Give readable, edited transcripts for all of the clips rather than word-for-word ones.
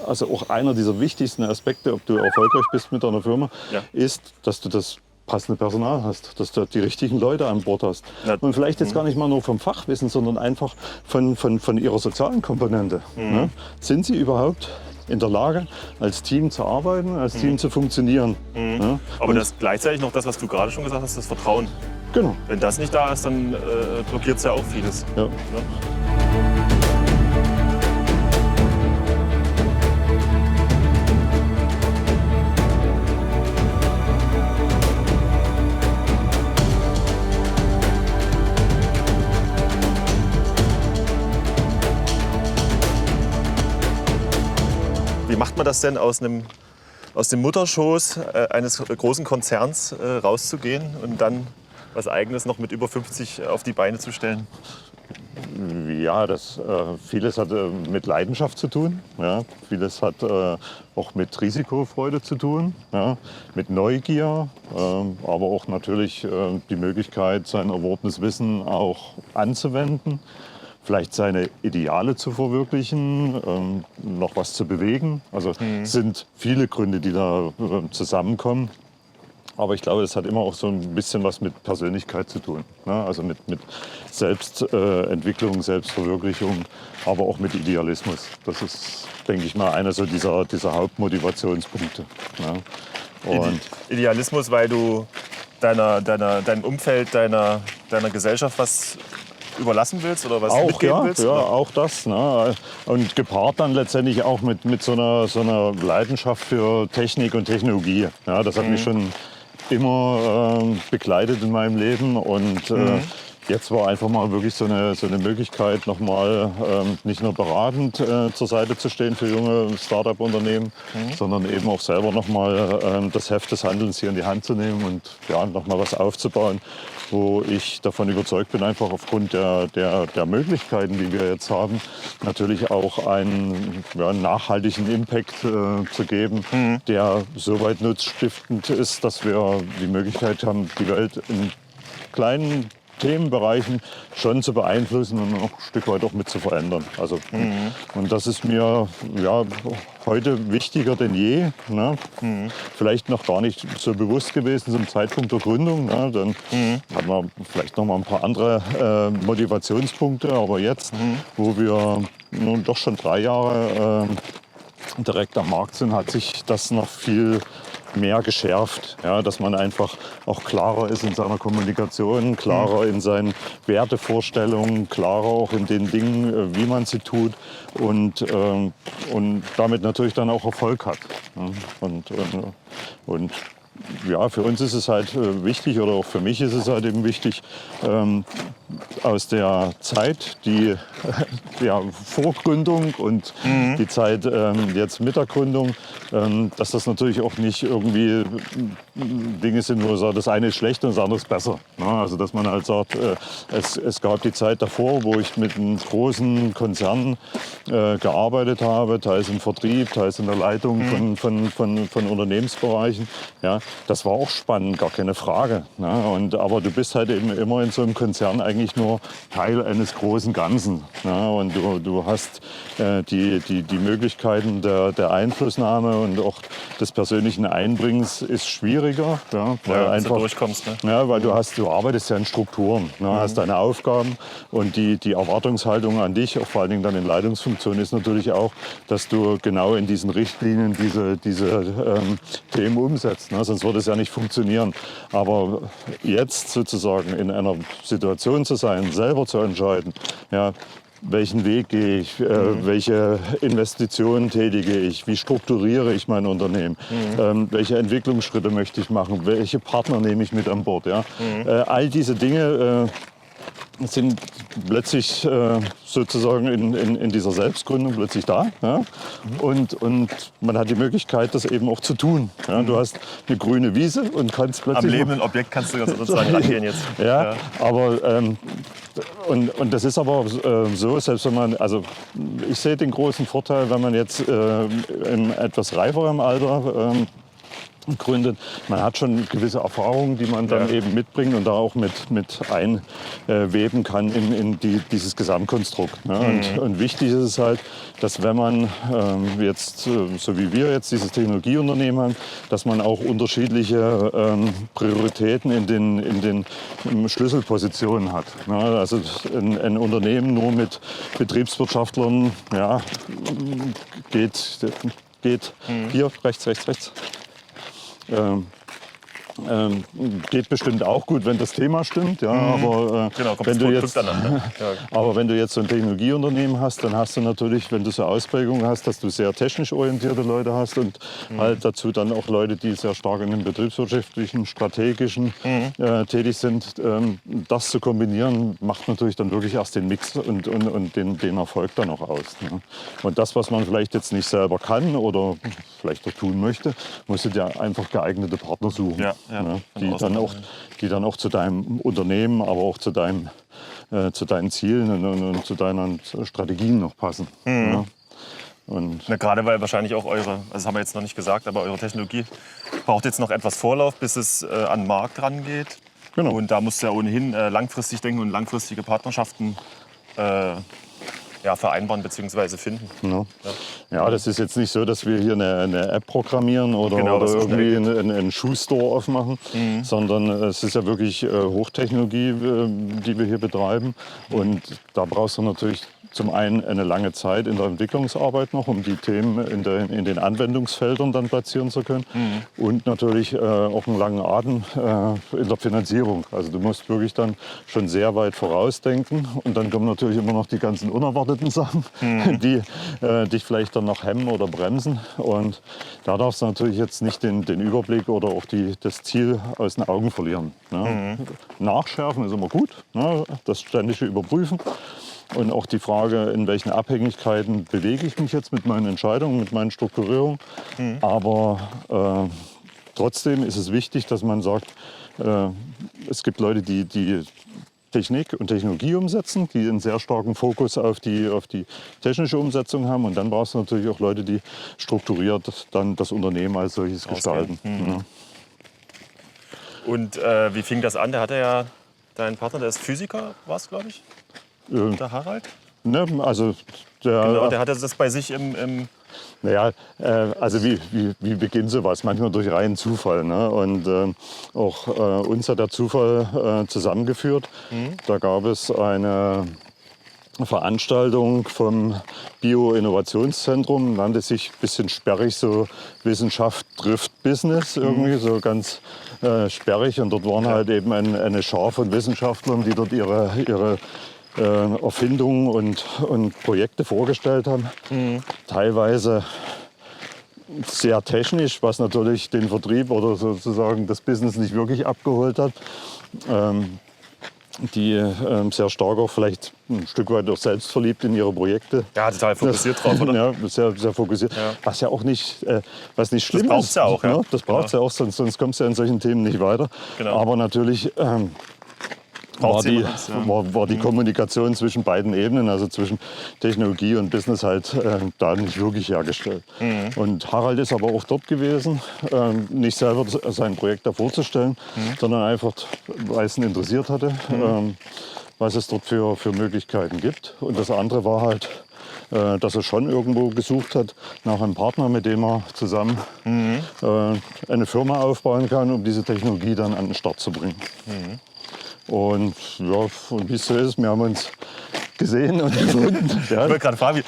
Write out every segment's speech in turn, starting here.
also auch einer dieser wichtigsten Aspekte, ob du erfolgreich bist mit deiner Firma, ist, dass du das passende Personal hast, dass du die richtigen Leute an Bord hast. Und vielleicht jetzt gar nicht mal nur vom Fachwissen, sondern einfach von ihrer sozialen Komponente. Ne? Sind sie überhaupt in der Lage, als Team zu arbeiten, als Team zu funktionieren? Ne? Aber das gleichzeitig noch das, was du gerade schon gesagt hast, das Vertrauen. Genau. Wenn das nicht da ist, dann blockiert es ja auch vieles. Ja. Ne? Wie macht man das denn aus dem Mutterschoß eines großen Konzerns rauszugehen und dann was Eigenes noch mit über 50 auf die Beine zu stellen? Ja, vieles hat mit Leidenschaft zu tun. Ja. Vieles hat auch mit Risikofreude zu tun, ja. Mit Neugier, aber auch natürlich die Möglichkeit, sein erworbenes Wissen auch anzuwenden. Vielleicht seine Ideale zu verwirklichen, noch was zu bewegen. Also es sind viele Gründe, die da zusammenkommen. Aber ich glaube, das hat immer auch so ein bisschen was mit Persönlichkeit zu tun. Ne? Also mit Selbstentwicklung, Selbstverwirklichung, aber auch mit Idealismus. Das ist, denke ich mal, einer so dieser Hauptmotivationspunkte. Ne? Und Idealismus, weil du deinem Umfeld, deiner Gesellschaft was überlassen willst oder was mitgeben willst? Ja, auch das. Ne? Und gepaart dann letztendlich auch mit so einer Leidenschaft für Technik und Technologie. Ja, das hat mich schon immer begleitet in meinem Leben und jetzt war einfach mal wirklich so eine Möglichkeit, nochmal nicht nur beratend zur Seite zu stehen für junge Start-up-Unternehmen, sondern eben auch selber nochmal das Heft des Handelns hier in die Hand zu nehmen und ja, nochmal was aufzubauen, wo ich davon überzeugt bin, einfach aufgrund der Möglichkeiten, die wir jetzt haben, natürlich auch einen nachhaltigen Impact zu geben, der soweit nutzstiftend ist, dass wir die Möglichkeit haben, die Welt in kleinen Themenbereichen schon zu beeinflussen und auch ein Stück weit auch mit zu verändern. Also, und das ist mir heute wichtiger denn je. Ne? Vielleicht noch gar nicht so bewusst gewesen zum Zeitpunkt der Gründung. Ne? Dann haben wir vielleicht noch mal ein paar andere Motivationspunkte. Aber jetzt, wo wir nun doch schon 3 Jahre direkt am Markt sind, hat sich das noch viel mehr geschärft, ja, dass man einfach auch klarer ist in seiner Kommunikation, klarer in seinen Wertevorstellungen, klarer auch in den Dingen, wie man sie tut und damit natürlich dann auch Erfolg hat. Ja. Und ja, für uns ist es halt wichtig, oder auch für mich ist es halt eben wichtig, aus der Zeit, die Vorgründung und die Zeit jetzt mit der Gründung, dass das natürlich auch nicht irgendwie Dinge sind, wo man sagt, das eine ist schlecht und das andere ist besser. Ne? Also dass man halt sagt, es gab die Zeit davor, wo ich mit einem großen Konzern gearbeitet habe, teils im Vertrieb, teils in der Leitung von Unternehmensbereichen. Ja, das war auch spannend, gar keine Frage. Ne? Aber du bist halt eben immer in so einem Konzern eigentlich nur Teil eines großen Ganzen. Ne? Und du hast die Möglichkeiten der Einflussnahme und auch des persönlichen Einbringens ist schwieriger. Ja? Weil einfach, du durchkommst. Ne? Ja, weil du arbeitest ja in Strukturen, ne? Hast deine Aufgaben und die Erwartungshaltung an dich, auch vor allen Dingen dann in Leitungsfunktion, ist natürlich auch, dass du genau in diesen Richtlinien diese Themen umsetzt. Ne? Sonst würde es ja nicht funktionieren. Aber jetzt sozusagen in einer Situation zu sein, selber zu entscheiden, ja, welchen Weg gehe ich, welche Investitionen tätige ich, wie strukturiere ich mein Unternehmen, welche Entwicklungsschritte möchte ich machen, welche Partner nehme ich mit an Bord. Ja? All diese Dinge sind plötzlich sozusagen in dieser Selbstgründung plötzlich da. Ja? Und man hat die Möglichkeit, das eben auch zu tun. Ja? Du hast eine grüne Wiese und kannst plötzlich... Am lebenden Objekt kannst du sozusagen rangehen jetzt. Ja, aber... Und das ist aber so, selbst wenn man, also ich sehe den großen Vorteil, wenn man jetzt im etwas reiferen Alter gründet. Man hat schon gewisse Erfahrungen, die man dann eben mitbringt und da auch mit einweben kann in dieses Gesamtkonstrukt. Ne? Und wichtig ist es halt, dass wenn man jetzt, so wie wir jetzt dieses Technologieunternehmen haben, dass man auch unterschiedliche Prioritäten in den Schlüsselpositionen hat. Ne? Also ein Unternehmen nur mit Betriebswirtschaftlern, ja, geht hier rechts. Geht bestimmt auch gut, wenn das Thema stimmt. Ja, aber, Genau, kommt wenn du jetzt, miteinander. Ja. aber wenn du jetzt so ein Technologieunternehmen hast, dann hast du natürlich, wenn du so Ausprägungen hast, dass du sehr technisch orientierte Leute hast und halt dazu dann auch Leute, die sehr stark in dem betriebswirtschaftlichen, strategischen tätig sind. Das zu kombinieren, macht natürlich dann wirklich erst den Mix und den Erfolg dann auch aus. Ne? Und das, was man vielleicht jetzt nicht selber kann oder vielleicht auch tun möchte, musst du dir einfach geeignete Partner suchen. Ja, Ne? Die dann auch zu deinem Unternehmen, aber auch zu deinen Zielen und zu deinen Strategien noch passen. Ne? Und Gerade weil wahrscheinlich auch also das haben wir jetzt noch nicht gesagt, aber eure Technologie braucht jetzt noch etwas Vorlauf, bis es an den Markt rangeht. Genau. Und da musst du ja ohnehin langfristig denken und langfristige Partnerschaften vereinbaren bzw. finden. Ja, das ist jetzt nicht so, dass wir hier eine App programmieren oder das ist irgendwie einen Schuhstore aufmachen, sondern es ist ja wirklich Hochtechnologie, die wir hier betreiben. Und da brauchst du natürlich zum einen eine lange Zeit in der Entwicklungsarbeit noch, um die Themen in den Anwendungsfeldern dann platzieren zu können. Und natürlich auch einen langen Atem in der Finanzierung. Also du musst wirklich dann schon sehr weit vorausdenken. Und dann kommen natürlich immer noch die ganzen unerwarteten Sachen, die dich vielleicht dann noch hemmen oder bremsen. Und da darfst du natürlich jetzt nicht den Überblick oder auch das Ziel aus den Augen verlieren. Ne? Nachschärfen ist immer gut, ne? Das ständige Überprüfen. Und auch die Frage, in welchen Abhängigkeiten bewege ich mich jetzt mit meinen Entscheidungen, mit meinen Strukturierungen. Aber trotzdem ist es wichtig, dass man sagt, es gibt Leute, die Technik und Technologie umsetzen, die einen sehr starken Fokus auf die technische Umsetzung haben. Und dann brauchst du natürlich auch Leute, die strukturiert dann das Unternehmen als solches gestalten. Ja. Und wie fing das an? Dein Partner, der ist Physiker, war es, glaube ich? Der Harald? Ne, also Genau, der hatte das bei sich im Naja, also wie beginnt sowas? Manchmal durch reinen Zufall. Ne? Und auch uns hat der Zufall zusammengeführt. Da gab es eine Veranstaltung vom Bio-Innovationszentrum, nannte sich ein bisschen sperrig so Wissenschaft trifft Business, irgendwie so ganz sperrig. Und dort waren halt eben eine Schar von Wissenschaftlern, die dort ihre Erfindungen und Projekte vorgestellt haben. Teilweise sehr technisch, was natürlich den Vertrieb oder sozusagen das Business nicht wirklich abgeholt hat. Die sehr stark auch vielleicht ein Stück weit auch selbstverliebt in ihre Projekte. Ja, total fokussiert drauf, oder? Ja, sehr, sehr fokussiert. Ja. Was ja auch nicht, was nicht schlimm ist. Das braucht es ja auch. Ja. Das braucht es ja auch, sonst kommst du ja in solchen Themen nicht weiter. Genau. Aber natürlich war die Kommunikation zwischen beiden Ebenen, also zwischen Technologie und Business, halt da nicht wirklich hergestellt. Und Harald ist aber auch dort gewesen, nicht selber sein Projekt da vorzustellen, sondern einfach, weil es ihn interessiert hatte, was es dort für Möglichkeiten gibt. Und das andere war halt, dass er schon irgendwo gesucht hat nach einem Partner, mit dem er zusammen eine Firma aufbauen kann, um diese Technologie dann an den Start zu bringen. Und ja, und wie es so ist, wir haben uns gesehen und gefunden. Ja. Ich wollte gerade fragen,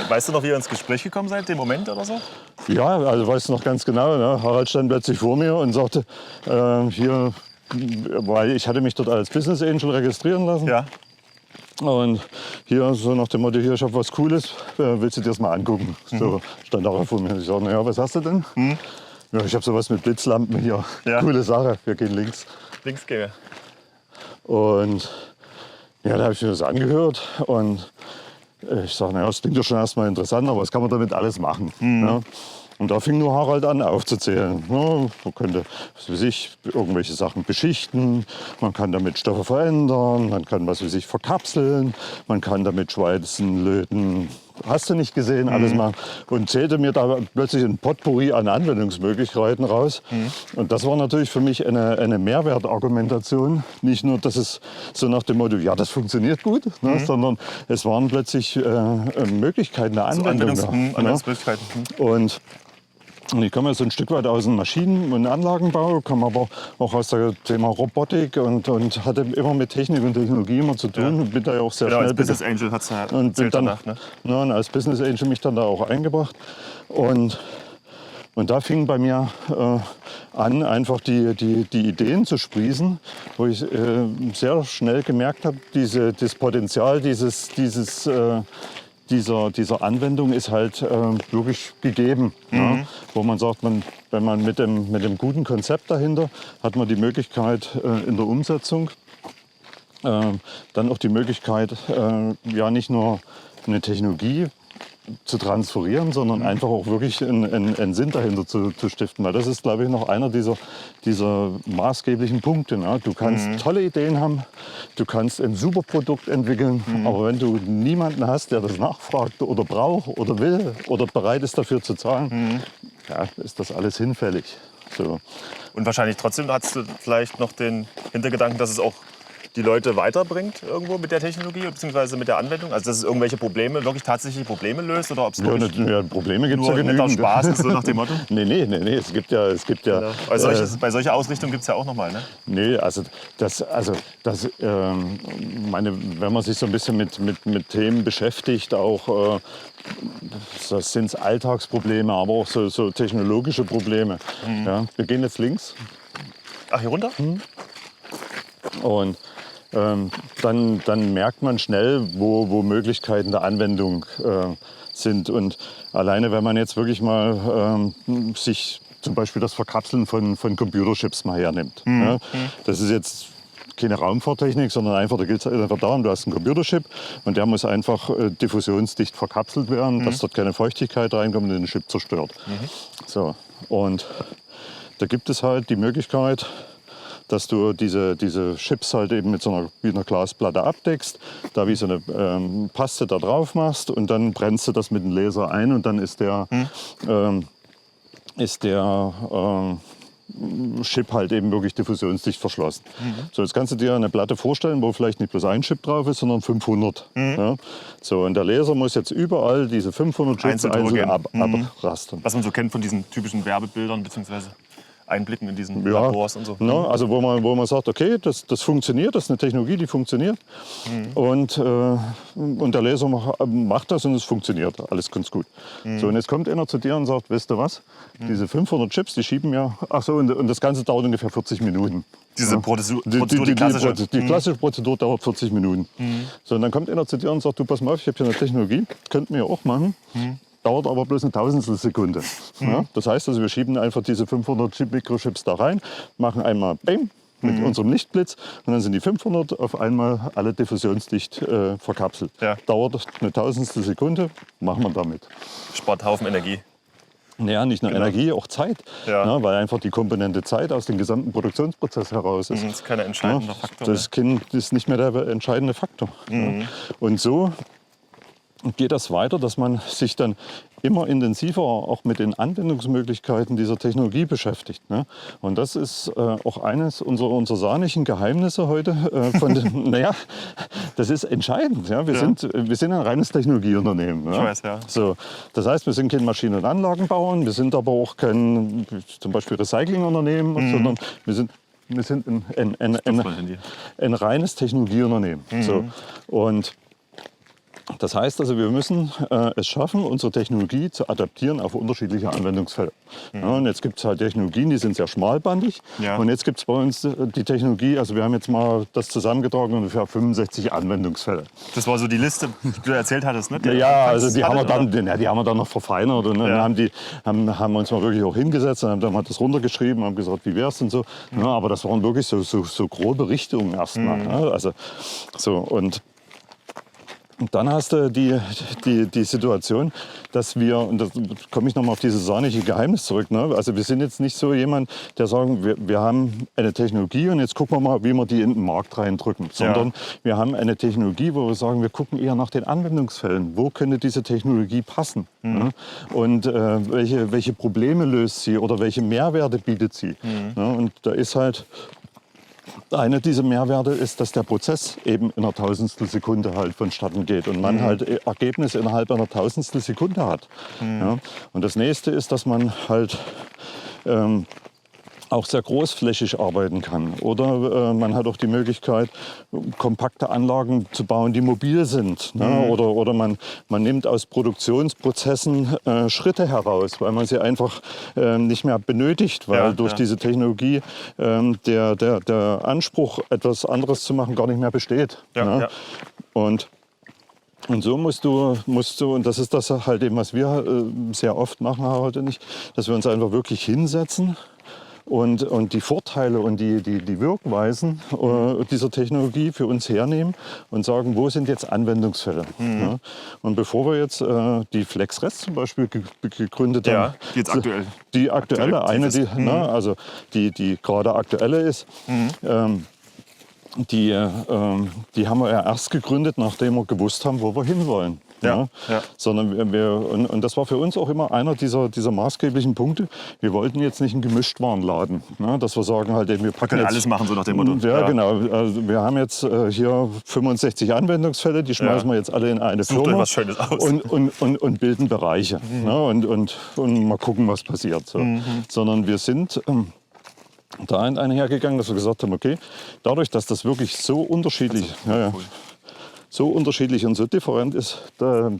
weißt du noch, wie ihr ins Gespräch gekommen seid, den Moment oder so? Ja, also weiß noch ganz genau. Ne? Harald stand plötzlich vor mir und sagte, hier, weil ich hatte mich dort als Business Angel registrieren lassen. Ja. Und hier so nach dem Motto, hier, ich habe was Cooles, willst du dir das mal angucken? So stand er vor mir. Ich sage, naja, was hast du denn? Ja, ich habe sowas mit Blitzlampen hier. Ja. Coole Sache, wir gehen links. Links gehen. Und ja, da habe ich mir das angehört und ich sage, naja, das klingt doch schon erstmal interessant, aber was kann man damit alles machen? Ja? Und da fing nur Harald an aufzuzählen. Ja, man könnte, was weiß ich, irgendwelche Sachen beschichten, man kann damit Stoffe verändern, man kann, was weiß ich, verkapseln, man kann damit schweißen, löten, hast du nicht gesehen, alles machen. Und zählte mir da plötzlich ein Potpourri an Anwendungsmöglichkeiten raus. Und das war natürlich für mich eine Mehrwertargumentation. Nicht nur, dass es so nach dem Motto, ja, das funktioniert gut, ne, sondern es waren plötzlich Möglichkeiten der Anwendung. Anwendungsmöglichkeiten. Und ich komme so ein Stück weit aus dem Maschinen- und Anlagenbau, komme aber auch aus dem Thema Robotik und hatte immer mit Technik und Technologie immer zu tun. Und bin da ja auch sehr Genau, schnell als Business Angel hat es ja und bin dann, danach, ne? ja, und als Business Angel mich dann da auch eingebracht. Und da fing bei mir an, einfach die Ideen zu sprießen, wo ich sehr schnell gemerkt habe, das Potenzial dieser Anwendung ist halt wirklich gegeben. Ja? Wo man sagt, wenn man mit dem guten Konzept dahinter hat man die Möglichkeit in der Umsetzung, dann auch die Möglichkeit, ja nicht nur eine Technologie zu transferieren, sondern einfach auch wirklich einen Sinn dahinter zu stiften. Weil das ist, glaube ich, noch einer dieser maßgeblichen Punkte. Ne? Du kannst tolle Ideen haben, du kannst ein super Produkt entwickeln, aber wenn du niemanden hast, der das nachfragt oder braucht oder will oder bereit ist dafür zu zahlen, ja, ist das alles hinfällig. So. Und wahrscheinlich trotzdem hast du vielleicht noch den Hintergedanken, dass es auch die Leute weiterbringt irgendwo mit der Technologie bzw. mit der Anwendung? Also dass es irgendwelche Probleme, wirklich tatsächliche Probleme löst oder ob es Probleme gibt es ja nur netter genügend. Spaß ist, so nach dem Motto? Nee, es gibt ja Genau. Bei solcher Ausrichtung gibt es ja auch nochmal, ne? Nee, wenn man sich so ein bisschen mit Themen beschäftigt, auch das sind Alltagsprobleme, aber auch so technologische Probleme. Ja, wir gehen jetzt links. Ach, hier runter? Und dann merkt man schnell, wo Möglichkeiten der Anwendung sind. Und alleine, wenn man jetzt wirklich mal sich zum Beispiel das Verkapseln von Computerchips mal hernimmt. Ja, das ist jetzt keine Raumfahrttechnik, sondern einfach, da geht es einfach darum, du hast einen Computerchip und der muss einfach diffusionsdicht verkapselt werden, dass dort keine Feuchtigkeit reinkommt und den Chip zerstört. So, und da gibt es halt die Möglichkeit, dass du diese Chips halt eben mit wie einer Glasplatte abdeckst, da wie so eine Paste da drauf machst und dann brennst du das mit dem Laser ein und dann ist der Chip halt eben wirklich diffusionsdicht verschlossen. So, jetzt kannst du dir eine Platte vorstellen, wo vielleicht nicht bloß ein Chip drauf ist, sondern 500. Ja? So, und der Laser muss jetzt überall diese 500 Chips einzeln abrastern. Was man so kennt von diesen typischen Werbebildern bzw. Einblicken in diesen Labors und so. Ne, also wo man sagt, okay, das funktioniert, das ist eine Technologie, die funktioniert. Und der Laser macht das und es funktioniert. Alles ganz gut. So, und jetzt kommt einer zu dir und sagt, weißt du was, diese 500 Chips, die schieben ja, und das Ganze dauert ungefähr 40 Minuten. Diese Prozedur, die klassische. Die klassische Prozedur dauert 40 Minuten. So, und dann kommt einer zu dir und sagt, du pass mal auf, ich habe hier eine Technologie, könnten wir auch machen. Dauert aber bloß eine Tausendstelsekunde. Ja, das heißt also, wir schieben einfach diese 500 Mikrochips da rein, machen einmal Bang mit unserem Lichtblitz und dann sind die 500 auf einmal alle diffusionsdicht verkapselt. Ja. Dauert eine Tausendstelsekunde, machen wir damit. Spart Haufen Energie. Ja, nicht nur Energie, auch Zeit, Ja. weil einfach die Komponente Zeit aus dem gesamten Produktionsprozess heraus ist. Das ist kein entscheidender Faktor. Das ist nicht mehr der entscheidende Faktor. Ja. Und so geht das weiter, dass man sich dann immer intensiver auch mit den Anwendungsmöglichkeiten dieser Technologie beschäftigt. Ne? Und das ist auch eines unserer sahnigen Geheimnisse heute. Naja, das ist entscheidend. Ja? Wir sind ein reines Technologieunternehmen. Ich weiß, ja. So, das heißt, wir sind kein Maschinen- und Anlagenbauer, wir sind aber auch kein zum Beispiel Recyclingunternehmen, sondern wir sind ein reines Technologieunternehmen. So. Und das heißt also, wir müssen es schaffen, unsere Technologie zu adaptieren auf unterschiedliche Anwendungsfälle. Ja, und jetzt gibt es halt Technologien, die sind sehr schmalbandig. Ja. Und jetzt gibt es bei uns die Technologie, also wir haben jetzt mal das zusammengetragen, ungefähr 65 Anwendungsfälle. Das war so die Liste, die du erzählt hattest, ne? Ja, also die haben wir dann noch verfeinert. Und dann haben wir uns mal wirklich auch hingesetzt und haben dann mal das runtergeschrieben, haben gesagt, wie wär's und so. Ja, aber das waren wirklich so grobe Richtungen erstmal. Ja, also, so, und Und dann hast du die Situation, dass wir, und da komme ich nochmal auf dieses sahnige Geheimnis zurück, ne? Also wir sind jetzt nicht so jemand, der sagen, wir haben eine Technologie und jetzt gucken wir mal, wie wir die in den Markt reindrücken. Sondern wir haben eine Technologie, wo wir sagen, wir gucken eher nach den Anwendungsfällen. Wo könnte diese Technologie passen? Ne? Und welche Probleme löst sie oder welche Mehrwerte bietet sie? Ne? Und da ist halt einer dieser Mehrwerte ist, dass der Prozess eben in einer Tausendstel Sekunde halt vonstatten geht und man halt Ergebnisse innerhalb einer Tausendstel Sekunde hat. Ja. Und das nächste ist, dass man halt auch sehr großflächig arbeiten kann. Oder man hat auch die Möglichkeit, kompakte Anlagen zu bauen, die mobil sind. Ne? Oder man nimmt aus Produktionsprozessen Schritte heraus, weil man sie einfach nicht mehr benötigt, weil durch diese Technologie der Anspruch, etwas anderes zu machen, gar nicht mehr besteht. Ne? Und so musst du, und das ist das halt eben, was wir sehr oft machen, Harald und ich, dass wir uns einfach wirklich hinsetzen und die Vorteile und die Wirkweisen dieser Technologie für uns hernehmen und sagen, wo sind jetzt Anwendungsfälle. Ja? Und bevor wir jetzt die FlexRest zum Beispiel gegründet haben, die jetzt aktuell. Die aktuelle, also die gerade aktuelle ist, die haben wir ja erst gegründet, nachdem wir gewusst haben, wo wir hinwollen. Sondern und das war für uns auch immer einer dieser maßgeblichen Punkte. Wir wollten jetzt nicht einen Gemischtwarenladen, ne? Dass wir sagen halt eben, wir packen jetzt alles machen, so nach dem Motto. Ja, genau. Also wir haben jetzt hier 65 Anwendungsfälle, die schmeißen wir jetzt alle in eine Sucht Firma euch was Schönes aus. und bilden Bereiche. Ne? Und mal gucken, was passiert. So. Sondern wir sind da einhergegangen, dass wir gesagt haben, okay, dadurch, dass das wirklich so unterschiedlich, so unterschiedlich und so different ist, da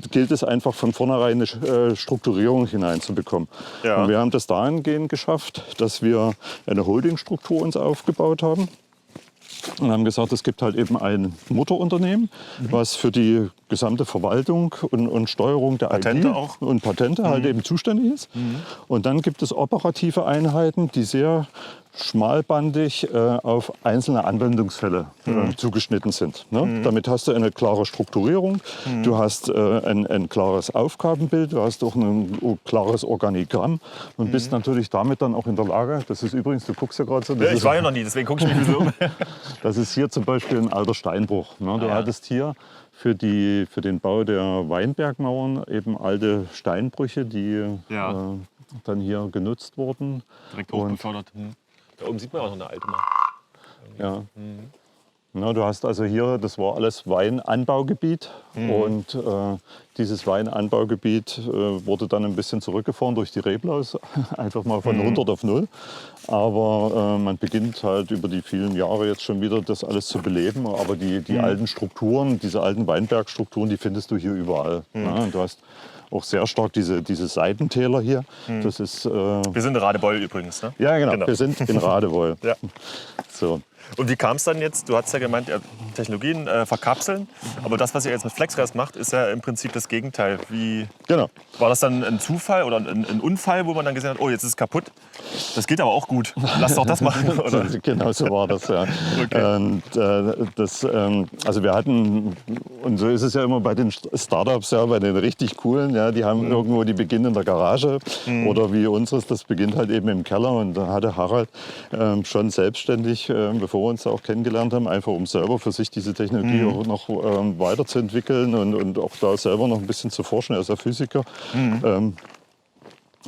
gilt es einfach von vornherein eine Strukturierung hineinzubekommen. Und wir haben das dahingehend geschafft, dass wir eine Holdingstruktur uns aufgebaut haben. Und haben gesagt, es gibt halt eben ein Mutterunternehmen, was für die gesamte Verwaltung und Steuerung der Patente IT auch. und Patente halt eben zuständig ist. Und dann gibt es operative Einheiten, die sehr schmalbandig auf einzelne Anwendungsfälle zugeschnitten sind. Ne? Damit hast du eine klare Strukturierung, du hast ein klares Aufgabenbild, du hast auch ein klares Organigramm und bist natürlich damit dann auch in der Lage, das ist übrigens, du guckst ja gerade so. Ich war ja noch nie, deswegen gucke ich mich so um. Das ist hier zum Beispiel ein alter Steinbruch. Ne? Du hattest hier für den Bau der Weinbergmauern eben alte Steinbrüche, die dann hier genutzt wurden. Direkt hochgefördert. Da oben sieht man auch noch eine alte Mauer. Ja. Na, du hast also hier, das war alles Weinanbaugebiet und dieses Weinanbaugebiet wurde dann ein bisschen zurückgefahren durch die Reblaus, einfach mal von 100 auf 0. Aber man beginnt halt über die vielen Jahre jetzt schon wieder das alles zu beleben. Aber die alten Strukturen, diese alten Weinbergstrukturen, die findest du hier überall. Ja, und du hast auch sehr stark diese Seitentäler hier. Das ist, wir sind in Radebeul übrigens, ne? Ja, genau. Wir sind in Radebeul. So. Und wie kam es dann jetzt? Du hast ja gemeint, Technologien verkapseln. Aber das, was ihr jetzt mit FlexRest macht, ist ja im Prinzip das Gegenteil. War das dann ein Zufall oder ein Unfall, wo man dann gesehen hat, oh, jetzt ist es kaputt? Das geht aber auch gut. Lass doch das machen. Oder? Genau so war das, ja. Okay. Und, also wir hatten, und so ist es ja immer bei den Startups, ja, bei den richtig coolen, ja, die haben irgendwo, die beginnen in der Garage oder wie unseres, das beginnt halt eben im Keller. Und da hatte Harald schon selbstständig, bevor wir uns da auch kennengelernt haben, einfach um selber für sich diese Technologie auch noch weiterzuentwickeln und auch da selber noch ein bisschen zu forschen. Er ist ja Physiker.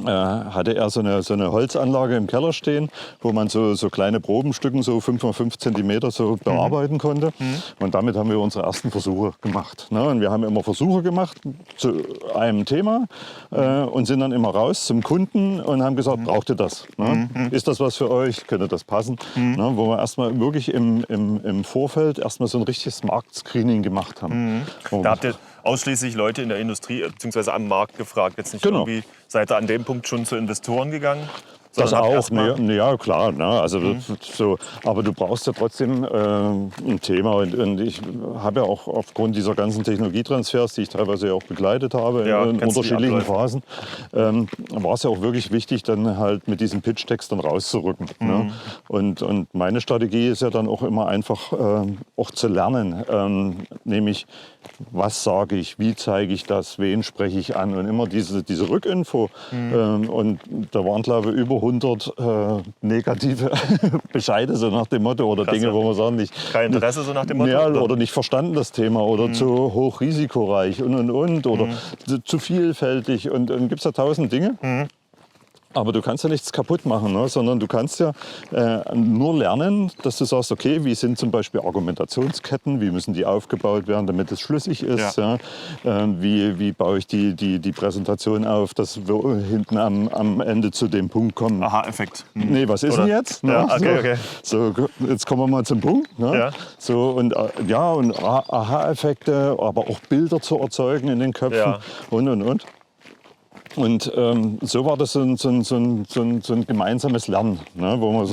Hatte er so eine Holzanlage im Keller stehen, wo man so kleine Probenstücken, so 5 x 5 Zentimeter, so bearbeiten konnte. Und damit haben wir unsere ersten Versuche gemacht. Ne? Und wir haben immer Versuche gemacht zu einem Thema und sind dann immer raus zum Kunden und haben gesagt, braucht ihr das? Ne? Ist das was für euch? Könnte das passen? Ne? Wo wir erstmal wirklich im Vorfeld erstmal so ein richtiges Marktscreening gemacht haben. Da habt ihr ausschließlich Leute in der Industrie bzw. am Markt gefragt. Jetzt nicht irgendwie, seid ihr an dem Punkt schon zu Investoren gegangen? Das Sondern auch, erstmal- ja klar. Ne? Also, so, aber du brauchst ja trotzdem ein Thema. Und ich habe ja auch aufgrund dieser ganzen Technologietransfers, die ich teilweise ja auch begleitet habe Ja, in kennst du die unterschiedlichen Abläufe? Phasen, war es ja auch wirklich wichtig, dann halt mit diesem Pitch-Text dann rauszurücken. Ne? Und meine Strategie ist ja dann auch immer einfach auch zu lernen. Nämlich, was sage ich, wie zeige ich das, wen spreche ich an und immer diese Rückinfo. Und da waren, glaube ich, über 100 negative Bescheide, so nach dem Motto, oder Krass, Dinge, ja. wo man sagen, nicht, Kein Interesse, so nach dem Motto? ja, oder? oder nicht verstanden das Thema oder zu hochrisikoreich und oder zu vielfältig und gibt es da 1000 Dinge. Aber du kannst ja nichts kaputt machen, ne? Sondern du kannst ja nur lernen, dass du sagst, okay, wie sind zum Beispiel Argumentationsketten, wie müssen die aufgebaut werden, damit es schlüssig ist. Ja. Ja? Wie baue ich die Präsentation auf, dass wir hinten am Ende zu dem Punkt kommen. Aha-Effekt. Nee, was ist Oder- denn jetzt? Ja, Ne? okay, okay. So, jetzt kommen wir mal zum Punkt. Ne? Ja. So, und Aha-Effekte, aber auch Bilder zu erzeugen in den Köpfen Ja. und. Und so war das so ein gemeinsames Lernen, ne? Wo man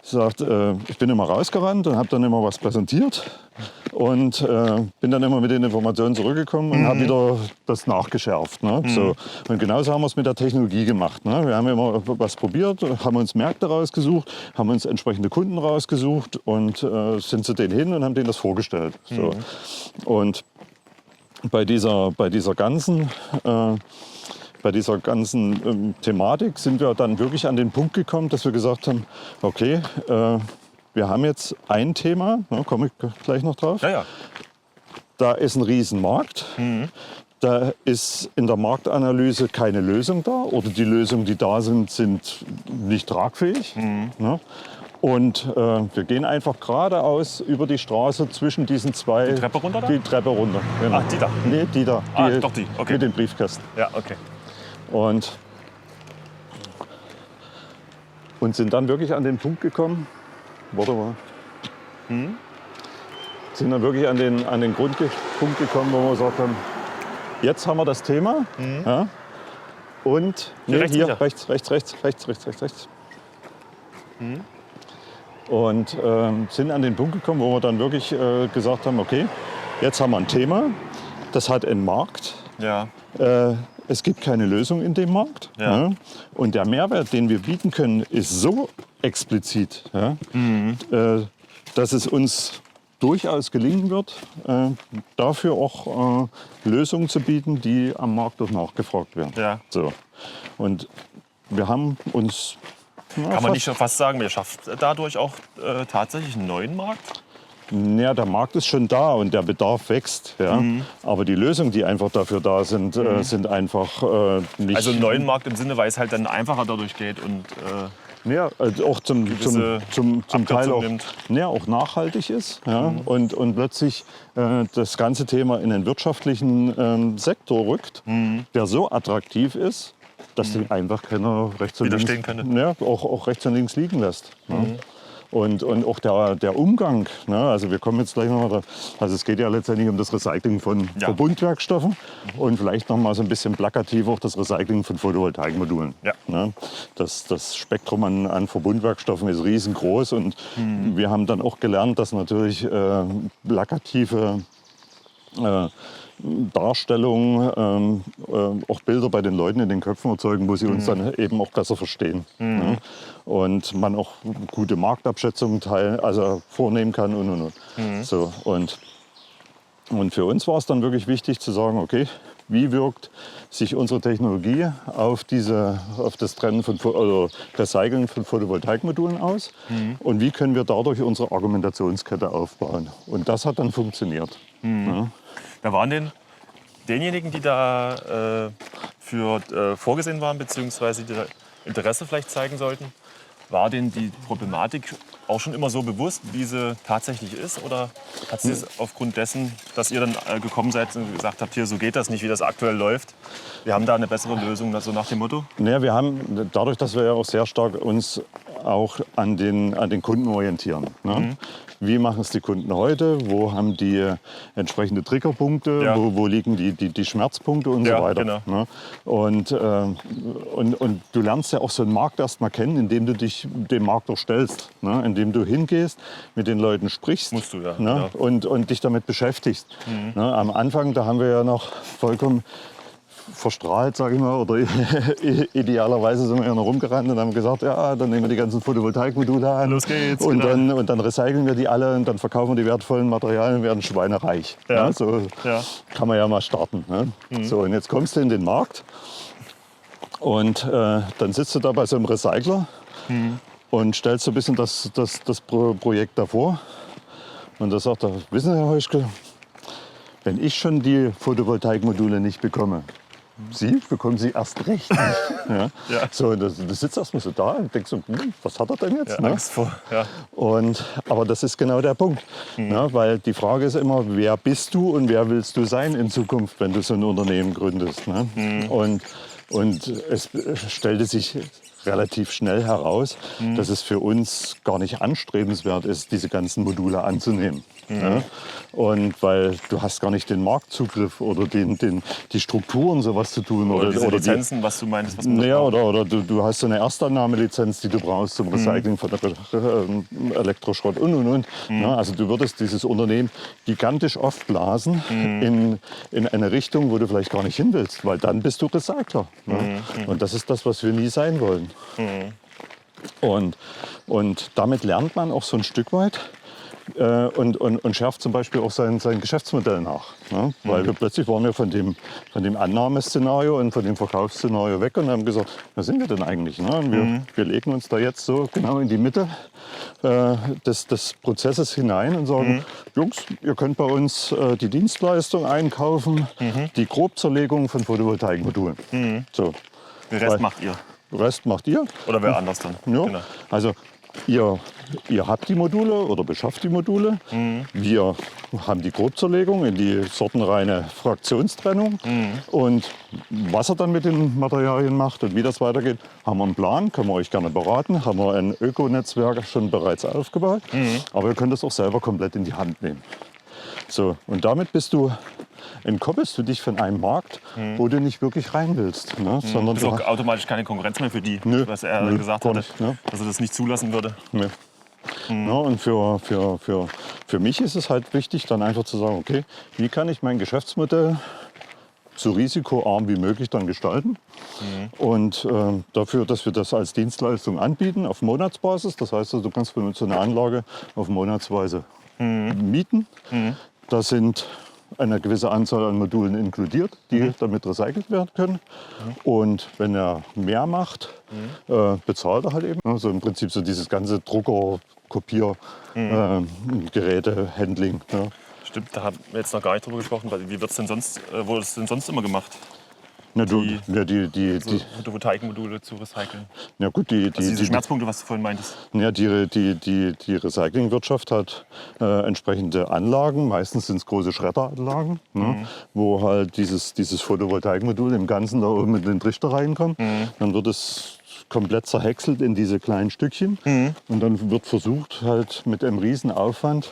sagt, ich bin immer rausgerannt und habe dann immer was präsentiert und bin dann immer mit den Informationen zurückgekommen und habe wieder das nachgeschärft. Ne? So. Und genauso haben wir es mit der Technologie gemacht. Ne? Wir haben immer was probiert, haben uns Märkte rausgesucht, haben uns entsprechende Kunden rausgesucht und sind zu denen hin und haben denen das vorgestellt. So. Und bei dieser ganzen Thematik sind wir dann wirklich an den Punkt gekommen, dass wir gesagt haben, okay, wir haben jetzt ein Thema, komme ich gleich noch drauf, Ja, ja. da ist ein Riesenmarkt, da ist in der Marktanalyse keine Lösung da oder die Lösungen, die da sind, sind nicht tragfähig. Ne? Und wir gehen einfach geradeaus über die Straße zwischen diesen zwei... Die Treppe runter da? Die Treppe runter, genau. Ach, die da? Nee, die da. Ah, doch die, okay. Mit den Briefkästen. Ja, okay. Und sind dann wirklich an den Punkt gekommen, warte mal, sind dann wirklich an den Grundpunkt gekommen, wo wir gesagt haben, jetzt haben wir das Thema. Ja, und Hier rechts hier sicher. rechts. Und sind an den Punkt gekommen, wo wir dann wirklich gesagt haben, okay, jetzt haben wir ein Thema, das hat einen Markt. Ja. Es gibt keine Lösung in dem Markt. Ja. Ja. Und der Mehrwert, den wir bieten können, ist so explizit, ja, dass es uns durchaus gelingen wird, dafür auch Lösungen zu bieten, die am Markt auch nachgefragt werden. Ja. So. Und wir haben uns... Kann man nicht schon fast sagen, wir schaffen dadurch auch tatsächlich einen neuen Markt? Ja, der Markt ist schon da und der Bedarf wächst. Ja. Aber die Lösungen, die einfach dafür da sind, sind einfach nicht... Also einen neuen Markt im Sinne, weil es halt dann einfacher dadurch geht und Ja, also auch zum gewisse Teil auch, nimmt. ja, auch nachhaltig ist. Ja, und plötzlich das ganze Thema in den wirtschaftlichen Sektor rückt, der so attraktiv ist, dass den einfach keiner rechts und Widerstehen links, könnte. ja, auch rechts und links liegen lässt. Ne? Und auch der Umgang, ne? Also wir kommen jetzt gleich noch mal da, also es geht ja letztendlich um das Recycling von Ja. Verbundwerkstoffen und vielleicht noch mal so ein bisschen plakativ auch das Recycling von Photovoltaikmodulen. Ja. Ne? Das Spektrum an Verbundwerkstoffen ist riesengroß und wir haben dann auch gelernt, dass natürlich plakative Darstellungen, auch Bilder bei den Leuten in den Köpfen erzeugen, wo sie uns dann eben auch besser verstehen. Ne? Und man auch gute Marktabschätzungen vornehmen kann und. So, und für uns war es dann wirklich wichtig zu sagen, okay, wie wirkt sich unsere Technologie auf das Trennen oder Recyceln von Photovoltaikmodulen aus und wie können wir dadurch unsere Argumentationskette aufbauen. Und das hat dann funktioniert. Ja. da waren denjenigen, die da für vorgesehen waren, beziehungsweise die da Interesse vielleicht zeigen sollten, war denen die Problematik auch schon immer so bewusst, wie sie tatsächlich ist? Oder hat sie es aufgrund dessen, dass ihr dann gekommen seid und gesagt habt, hier, so geht das nicht, wie das aktuell läuft? Wir haben da eine bessere Lösung, so nach dem Motto? Naja, wir haben dadurch, dass wir ja auch sehr stark uns auch an den Kunden orientieren. Ne? Wie machen es die Kunden heute? Wo haben die entsprechende Triggerpunkte? Ja. Wo liegen die Schmerzpunkte und so weiter? Genau. Ne? Und du lernst ja auch so einen Markt erst mal kennen, indem du dich dem Markt auch stellst. Ne? Indem du hingehst, mit den Leuten sprichst. Musst du, ja. Ne? Genau. Und dich damit beschäftigst. Ne? Am Anfang, da haben wir ja noch vollkommen verstrahlt, sage ich mal, oder idealerweise sind wir ja noch rumgerannt und haben gesagt, ja, dann nehmen wir die ganzen Photovoltaikmodule an. Los geht's, und, genau. dann recyceln wir die alle und dann verkaufen wir die wertvollen Materialien und werden schweinereich. Ja. Ne? So kann man ja mal starten. Ne? So, und jetzt kommst du in den Markt und dann sitzt du da bei so einem Recycler und stellst so ein bisschen das Projekt davor. Und da sagt er, wissen Sie, Herr Heuschkel, wenn ich schon die Photovoltaikmodule nicht bekomme, Sie bekommen sie erst recht nicht. Ja? Ja. So, du sitzt erstmal so da und denkst so, was hat er denn jetzt? Ja, Ne? Angst vor. Ja. Aber das ist genau der Punkt. Ne? Weil die Frage ist immer, wer bist du und wer willst du sein in Zukunft, wenn du so ein Unternehmen gründest. Ne? Und es stellte sich relativ schnell heraus, dass es für uns gar nicht anstrebenswert ist, diese ganzen Module anzunehmen. Ja? Und weil du hast gar nicht den Marktzugriff oder die Strukturen sowas zu tun. Oder diese oder Lizenzen, was du meinst. Was naja, oder du hast so eine Erstannahmelizenz, die du brauchst zum Recycling von Elektroschrott und. Ja, also du würdest dieses Unternehmen gigantisch aufblasen in eine Richtung, wo du vielleicht gar nicht hin willst, weil dann bist du Recycler. Ne? Und das ist das, was wir nie sein wollen. Und damit lernt man auch so ein Stück weit, und schärft zum Beispiel auch sein Geschäftsmodell nach. Ne? Weil wir plötzlich waren wir von dem Annahmeszenario und von dem Verkaufsszenario weg und haben gesagt, was sind wir denn eigentlich? Ne? Und wir legen uns da jetzt so genau in die Mitte des Prozesses hinein und sagen, Jungs, ihr könnt bei uns die Dienstleistung einkaufen, die Grobzerlegung von Photovoltaikmodulen. So. Den Rest macht ihr. Rest macht ihr. Oder wer anders dann. Ja. Genau. Also ihr habt die Module oder beschafft die Module. Wir haben die Grobzerlegung in die sortenreine Fraktionstrennung. Und was er dann mit den Materialien macht und wie das weitergeht, haben wir einen Plan, können wir euch gerne beraten. Haben wir ein Ökonetzwerk schon bereits aufgebaut. Aber ihr könnt das auch selber komplett in die Hand nehmen. So, und damit entkoppelst du dich von einem Markt, wo du nicht wirklich rein willst. Ne? Sondern Das ist auch automatisch keine Konkurrenz mehr für die, was er gesagt gar hatte, nicht, ne? dass er das nicht zulassen würde. Nee. Ja, und für mich ist es halt wichtig, dann einfach zu sagen, okay, wie kann ich mein Geschäftsmodell so risikoarm wie möglich dann gestalten. Und dafür, dass wir das als Dienstleistung anbieten auf Monatsbasis. Das heißt, du kannst von uns so eine Anlage auf Monatsweise mieten. Da sind eine gewisse Anzahl an Modulen inkludiert, die damit recycelt werden können. Und wenn er mehr macht, bezahlt er halt eben. Also im Prinzip so dieses ganze Drucker, Kopier, Geräte, Handling. Ja. Stimmt, da haben wir jetzt noch gar nicht drüber gesprochen. Wie wird's denn sonst, wurde es denn sonst immer gemacht? Die Photovoltaikmodule zu recyceln. Ja gut, Also diese Schmerzpunkte, was du vorhin meintest. Ja, die Recyclingwirtschaft hat entsprechende Anlagen. Meistens sind es große Schredderanlagen, ne, wo halt dieses Photovoltaikmodul im Ganzen da oben in den Trichter reinkommt. Dann wird es komplett zerhäckselt in diese kleinen Stückchen. Und dann wird versucht, halt mit einem riesen Aufwand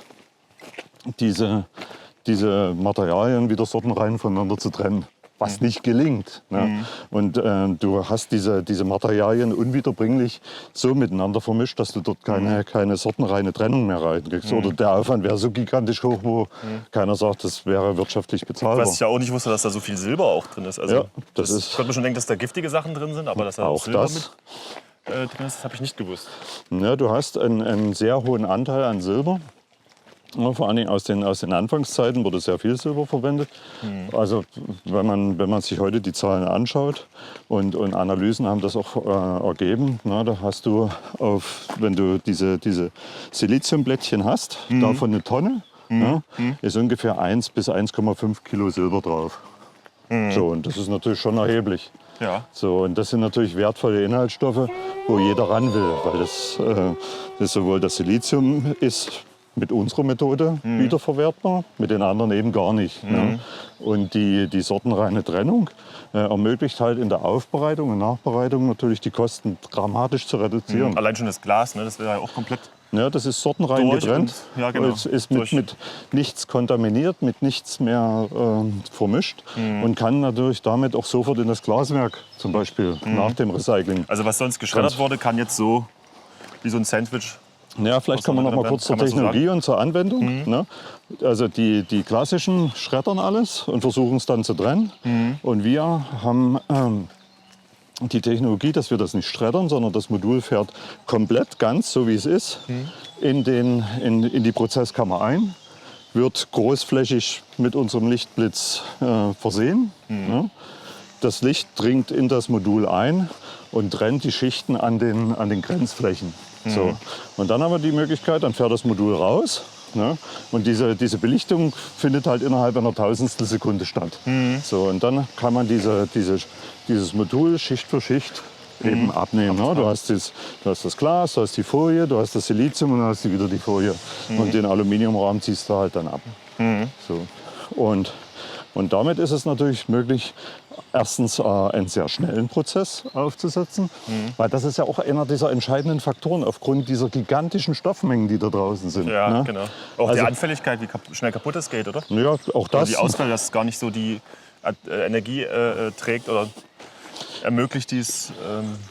diese Materialien wieder sortenrein voneinander zu trennen. Was nicht gelingt. Ne? Und du hast diese Materialien unwiederbringlich so miteinander vermischt, dass du dort keine sortenreine Trennung mehr reinkriegst. Oder der Aufwand wäre so gigantisch hoch, wo keiner sagt, das wäre wirtschaftlich bezahlbar. Was ich ja auch nicht wusste, dass da so viel Silber auch drin ist. Also Ja, ich konnte mir schon denken, dass da giftige Sachen drin sind, aber dass da auch Silber das. mit drin ist, das habe ich nicht gewusst. Ja, du hast einen sehr hohen Anteil an Silber. Ja, vor allen Dingen aus den Anfangszeiten wurde sehr viel Silber verwendet. Also wenn man sich heute die Zahlen anschaut und Analysen haben das auch ergeben, na, da hast du, wenn du diese Siliziumblättchen hast, davon eine Tonne, ist ungefähr 1 bis 1,5 Kilo Silber drauf. So, und das ist natürlich schon erheblich. Ja. So, und das sind natürlich wertvolle Inhaltsstoffe, wo jeder ran will, weil das sowohl das Silizium ist mit unserer Methode wiederverwertbar, mit den anderen eben gar nicht. Ne? Und die sortenreine Trennung ermöglicht halt in der Aufbereitung und Nachbereitung natürlich die Kosten dramatisch zu reduzieren. Allein schon das Glas, ne? Das wäre ja auch komplett. Ja, das ist sortenrein getrennt. Und, ja, genau. Es ist mit nichts kontaminiert, mit nichts mehr vermischt und kann natürlich damit auch sofort in das Glaswerk zum Beispiel nach dem Recycling. Also was sonst geschreddert wurde, kann jetzt so wie so ein Sandwich. Ja, vielleicht kommen wir noch mal kurz zur Technologie und zur Anwendung. Ne? Also die klassischen schreddern alles und versuchen es dann zu trennen. Und wir haben die Technologie, dass wir das nicht schreddern, sondern das Modul fährt komplett, ganz so wie es ist, in die Prozesskammer ein, wird großflächig mit unserem Lichtblitz versehen. Ne? Das Licht dringt in das Modul ein und trennt die Schichten an den Grenzflächen. So. Und dann haben wir die Möglichkeit, dann fährt das Modul raus. Ne? Und diese Belichtung findet halt innerhalb einer Tausendstel Sekunde statt. So, und dann kann man dieses Modul Schicht für Schicht eben abnehmen. Ne? Du hast das Glas, du hast die Folie, du hast das Silizium und dann hast du wieder die Folie. Und den Aluminiumrahmen ziehst du halt dann ab. So. Und damit ist es natürlich möglich, erstens einen sehr schnellen Prozess aufzusetzen, weil das ist ja auch einer dieser entscheidenden Faktoren aufgrund dieser gigantischen Stoffmengen, die da draußen sind. Ja, ne? genau. Auch die Anfälligkeit, wie schnell kaputt es geht, oder? Ja, auch das. Oder die Ausfälle, dass es gar nicht so die Energie trägt oder ermöglicht, die es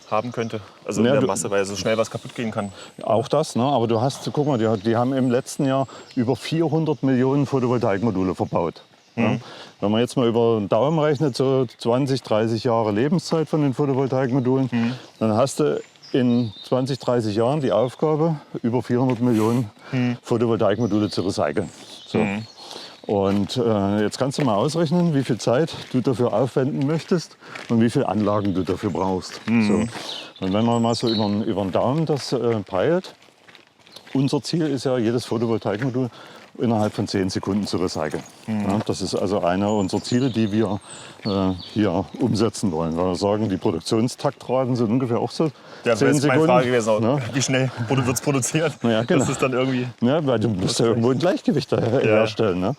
haben könnte. Also in der Masse, weil so schnell was kaputt gehen kann. Auch das, ne? Aber du hast, guck mal, die haben im letzten Jahr über 400 Millionen Photovoltaikmodule verbaut. Ja. Wenn man jetzt mal über den Daumen rechnet, so 20, 30 Jahre Lebenszeit von den Photovoltaikmodulen, dann hast du in 20, 30 Jahren die Aufgabe, über 400 Millionen Photovoltaikmodule zu recyceln. So. Und jetzt kannst du mal ausrechnen, wie viel Zeit du dafür aufwenden möchtest und wie viele Anlagen du dafür brauchst. So. Und wenn man mal so über den Daumen das peilt, unser Ziel ist ja, jedes Photovoltaikmodul innerhalb von 10 Sekunden zu recyceln. Ja, das ist also einer unserer Ziele, die wir hier umsetzen wollen. Weil wir sagen, die Produktionstaktraten sind ungefähr auch so 10 Sekunden. Das ist meine Frage gewesen, ne? Wie schnell wird es produziert? Ja, genau. Das ist dann irgendwie ja, weil du musst ja irgendwo ein Gleichgewicht herstellen. Ne?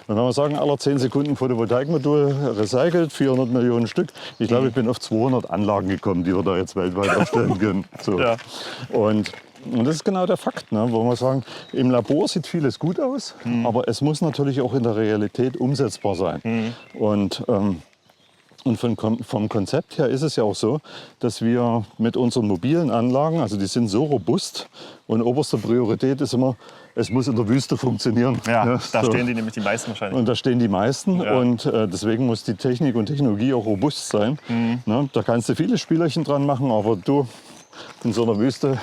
Und wenn wir sagen, aller 10 Sekunden Photovoltaikmodul recycelt, 400 Millionen Stück, ich glaube, ich bin auf 200 Anlagen gekommen, die wir da jetzt weltweit aufstellen können. So. Ja. Und das ist genau der Fakt, ne? Wo wir sagen, im Labor sieht vieles gut aus, aber es muss natürlich auch in der Realität umsetzbar sein. Und vom Konzept her ist es ja auch so, dass wir mit unseren mobilen Anlagen, also die sind so robust und oberste Priorität ist immer, es muss in der Wüste funktionieren. Ja, ne? Da stehen die nämlich die meisten wahrscheinlich. Und da stehen die meisten und deswegen muss die Technik und Technologie auch robust sein. Ne? Da kannst du viele Spielerchen dran machen, aber in so einer Wüste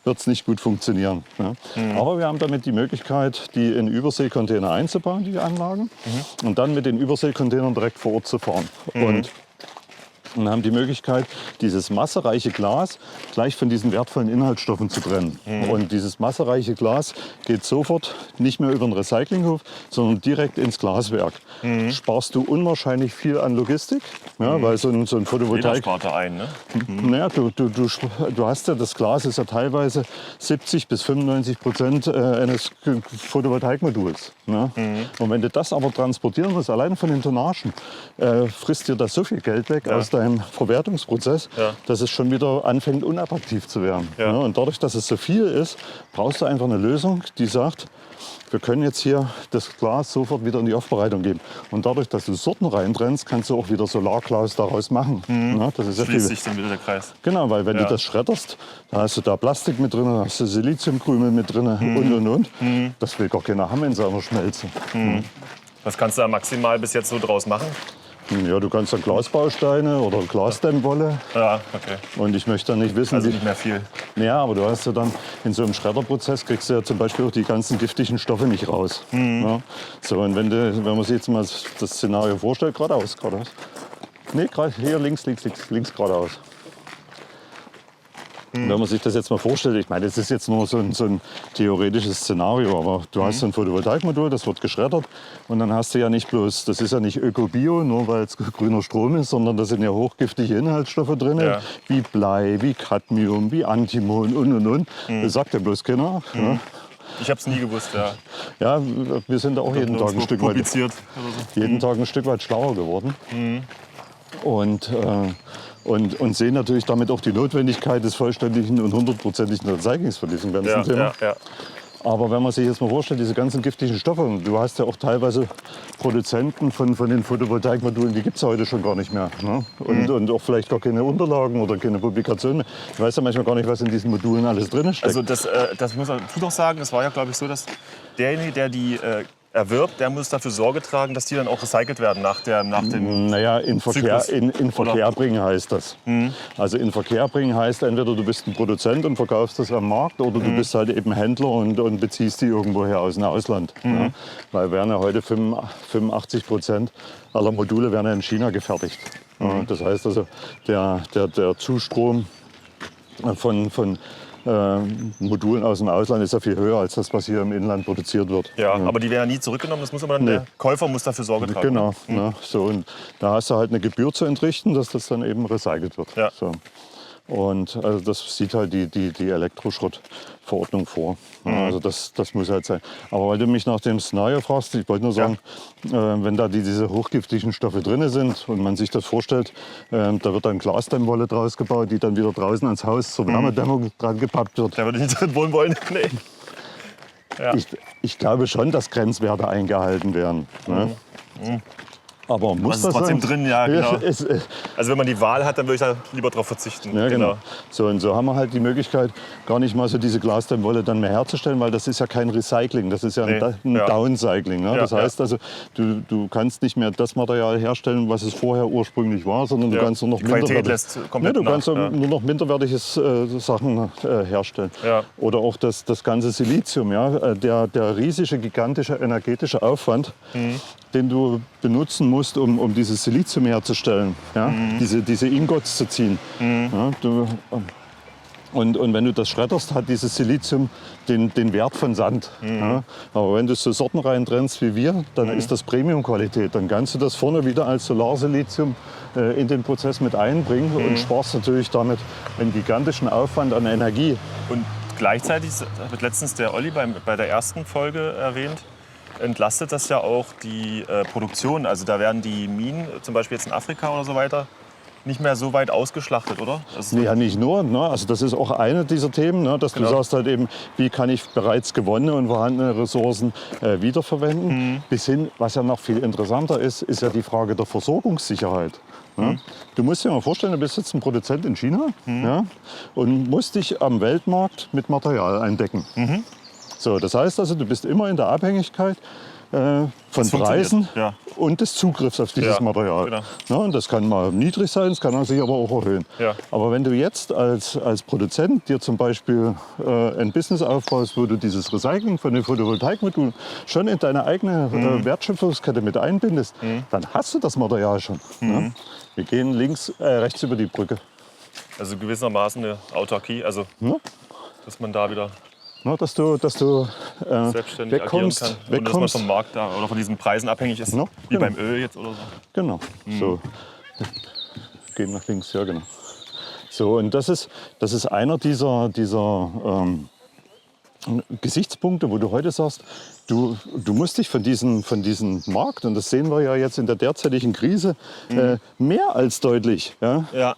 wird es nicht gut funktionieren. Ne? Aber wir haben damit die Möglichkeit, die in Überseekontainer einzubauen, die Anlagen, und dann mit den Überseekontainern direkt vor Ort zu fahren. Und haben die Möglichkeit, dieses massereiche Glas gleich von diesen wertvollen Inhaltsstoffen zu trennen. Und dieses massereiche Glas geht sofort nicht mehr über den Recyclinghof, sondern direkt ins Glaswerk. Sparst du unwahrscheinlich viel an Logistik, ja, weil so ein Photovoltaik... Jeder spart da ein, ne? Naja, du hast ja, das Glas ist ja teilweise 70 bis 95% eines Photovoltaikmoduls. Ne? Und wenn du das aber transportieren musst, allein von den Tonnagen, frisst dir das so viel Geld weg aus deinem Verwertungsprozess, dass es schon wieder anfängt unattraktiv zu werden. Ja. Und dadurch, dass es so viel ist, brauchst du einfach eine Lösung, die sagt, wir können jetzt hier das Glas sofort wieder in die Aufbereitung geben. Und dadurch, dass du Sorten reintrennst, kannst du auch wieder Solarglas daraus machen. Ja, das ist schließt sich dann wieder der Kreis. Genau, weil wenn du das schredderst, dann hast du da Plastik mit drin, dann hast du Siliziumkrümel mit drin und. Das will gar keiner haben in seiner Schmelze. Was kannst du da maximal bis jetzt so draus machen? Ja, du kannst dann Glasbausteine oder Glasdämmwolle. Ja, okay. Und ich möchte dann nicht wissen, also nicht mehr viel. Ja, aber du hast ja dann in so einem Schredderprozess kriegst du ja zum Beispiel auch die ganzen giftigen Stoffe nicht raus. Ja? So, und wenn man sich jetzt mal das Szenario vorstellt, geradeaus. Nee, gerade hier links geradeaus. Wenn man sich das jetzt mal vorstellt, ich meine, das ist jetzt nur so ein theoretisches Szenario, aber du hast so ein Photovoltaikmodul, das wird geschreddert und dann hast du ja nicht bloß, das ist ja nicht Öko-Bio, nur weil es grüner Strom ist, sondern da sind ja hochgiftige Inhaltsstoffe drin, wie Blei, wie Cadmium, wie Antimon und. Das sagt ja bloß keiner. Ja. Ich habe es nie gewusst, ja. Ja, wir sind da auch jeden Tag ein Stück weit, publiziert oder so. Tag ein Stück weit schlauer geworden. Und sehen natürlich damit auch die Notwendigkeit des vollständigen und 100%igen Recyclings von diesem ganzen Thema. Ja. Aber wenn man sich jetzt mal vorstellt, diese ganzen giftigen Stoffe, und du hast ja auch teilweise Produzenten von den Photovoltaikmodulen, die gibt es heute schon gar nicht mehr. Ne? Und auch vielleicht gar keine Unterlagen oder keine Publikationen mehr. Ich weiß ja manchmal gar nicht, was in diesen Modulen alles drin steckt. Also das muss man dazu doch sagen, es war ja, glaube ich, so, dass derjenige, der die erwirbt, der muss dafür Sorge tragen, dass die dann auch recycelt werden nach dem Naja, in Verkehr bringen heißt das. Also in Verkehr bringen heißt, entweder du bist ein Produzent und verkaufst das am Markt oder du bist halt eben Händler und beziehst die irgendwoher aus dem Ausland. Ja? Weil werden ja heute 85% aller Module werden ja in China gefertigt. Ja, das heißt also, der Zustrom von Modulen aus dem Ausland ist ja viel höher als das, was hier im Inland produziert wird. Ja, aber die werden ja nie zurückgenommen. Das muss aber dann der Käufer muss dafür Sorge tragen. Genau. Ne? So, und da hast du halt eine Gebühr zu entrichten, dass das dann eben recycelt wird. Ja. So. Und also das sieht halt die Elektroschrottverordnung vor. Ja, also das muss halt sein. Aber weil du mich nach dem Szenario fragst, ich wollte nur sagen, wenn da diese hochgiftigen Stoffe drin sind und man sich das vorstellt, da wird dann Glasdämmwolle draus gebaut, die dann wieder draußen ans Haus zur Wärmedämmung dran gepappt wird. Da würde ich nicht drin wohnen wollen. Nee. Ja. Ich glaube schon, dass Grenzwerte eingehalten werden. Ne? Aber muss ist das trotzdem sein? drin, ja, genau. Es, Also wenn man die Wahl hat, dann würde ich da lieber darauf verzichten. Ja, genau. So, und so haben wir halt die Möglichkeit, gar nicht mal so diese Glasdämmwolle dann mehr herzustellen, weil das ist ja kein Recycling, das ist ja ein Downcycling. Ne? Das heißt also, du kannst nicht mehr das Material herstellen, was es vorher ursprünglich war, sondern du kannst nur noch nur noch minderwertiges Sachen herstellen. Ja. Oder auch das ganze Silizium, ja? Der riesige, gigantische energetische Aufwand, den du benutzen musst, um dieses Silizium herzustellen, ja? Diese Ingots zu ziehen. Ja, und wenn du das schredderst, hat dieses Silizium den Wert von Sand. Ja? Aber wenn du so Sorten reintrennst wie wir, dann ist das Premium-Qualität. Dann kannst du das vorne wieder als Solarsilizium in den Prozess mit einbringen und sparst natürlich damit einen gigantischen Aufwand an Energie. Und gleichzeitig, hat letztens der Olli bei der ersten Folge erwähnt, entlastet das ja auch die Produktion. Also da werden die Minen, zum Beispiel jetzt in Afrika oder so weiter, nicht mehr so weit ausgeschlachtet, oder? Ja, nicht nur. Ne? Also das ist auch eine dieser Themen, ne? Dass du sagst halt eben, wie kann ich bereits gewonnene und vorhandene Ressourcen wiederverwenden. Bis hin, was ja noch viel interessanter ist ja die Frage der Versorgungssicherheit. Ne? Du musst dir mal vorstellen, du bist jetzt ein Produzent in China ja? Und musst dich am Weltmarkt mit Material eindecken. So, das heißt also, du bist immer in der Abhängigkeit von Preisen und des Zugriffs auf dieses Material. Genau. Ja, und das kann mal niedrig sein, das kann sich aber auch erhöhen. Ja. Aber wenn du jetzt als Produzent dir zum Beispiel ein Business aufbaust, wo du dieses Recycling von den Photovoltaikmodulen schon in deine eigene Wertschöpfungskette mit einbindest, dann hast du das Material schon. Ja? Wir gehen rechts über die Brücke. Also gewissermaßen eine Autarkie, also dass man da wieder dass du selbstständig agieren kann, ohne dass man vom Markt oder von diesen Preisen abhängig ist, wie beim Öl jetzt oder so. Genau, so. Gehen nach links, ja genau. So, und das ist einer dieser Gesichtspunkte, wo du heute sagst, du musst dich von diesem Markt, und das sehen wir ja jetzt in der derzeitigen Krise, mehr als deutlich. Ja?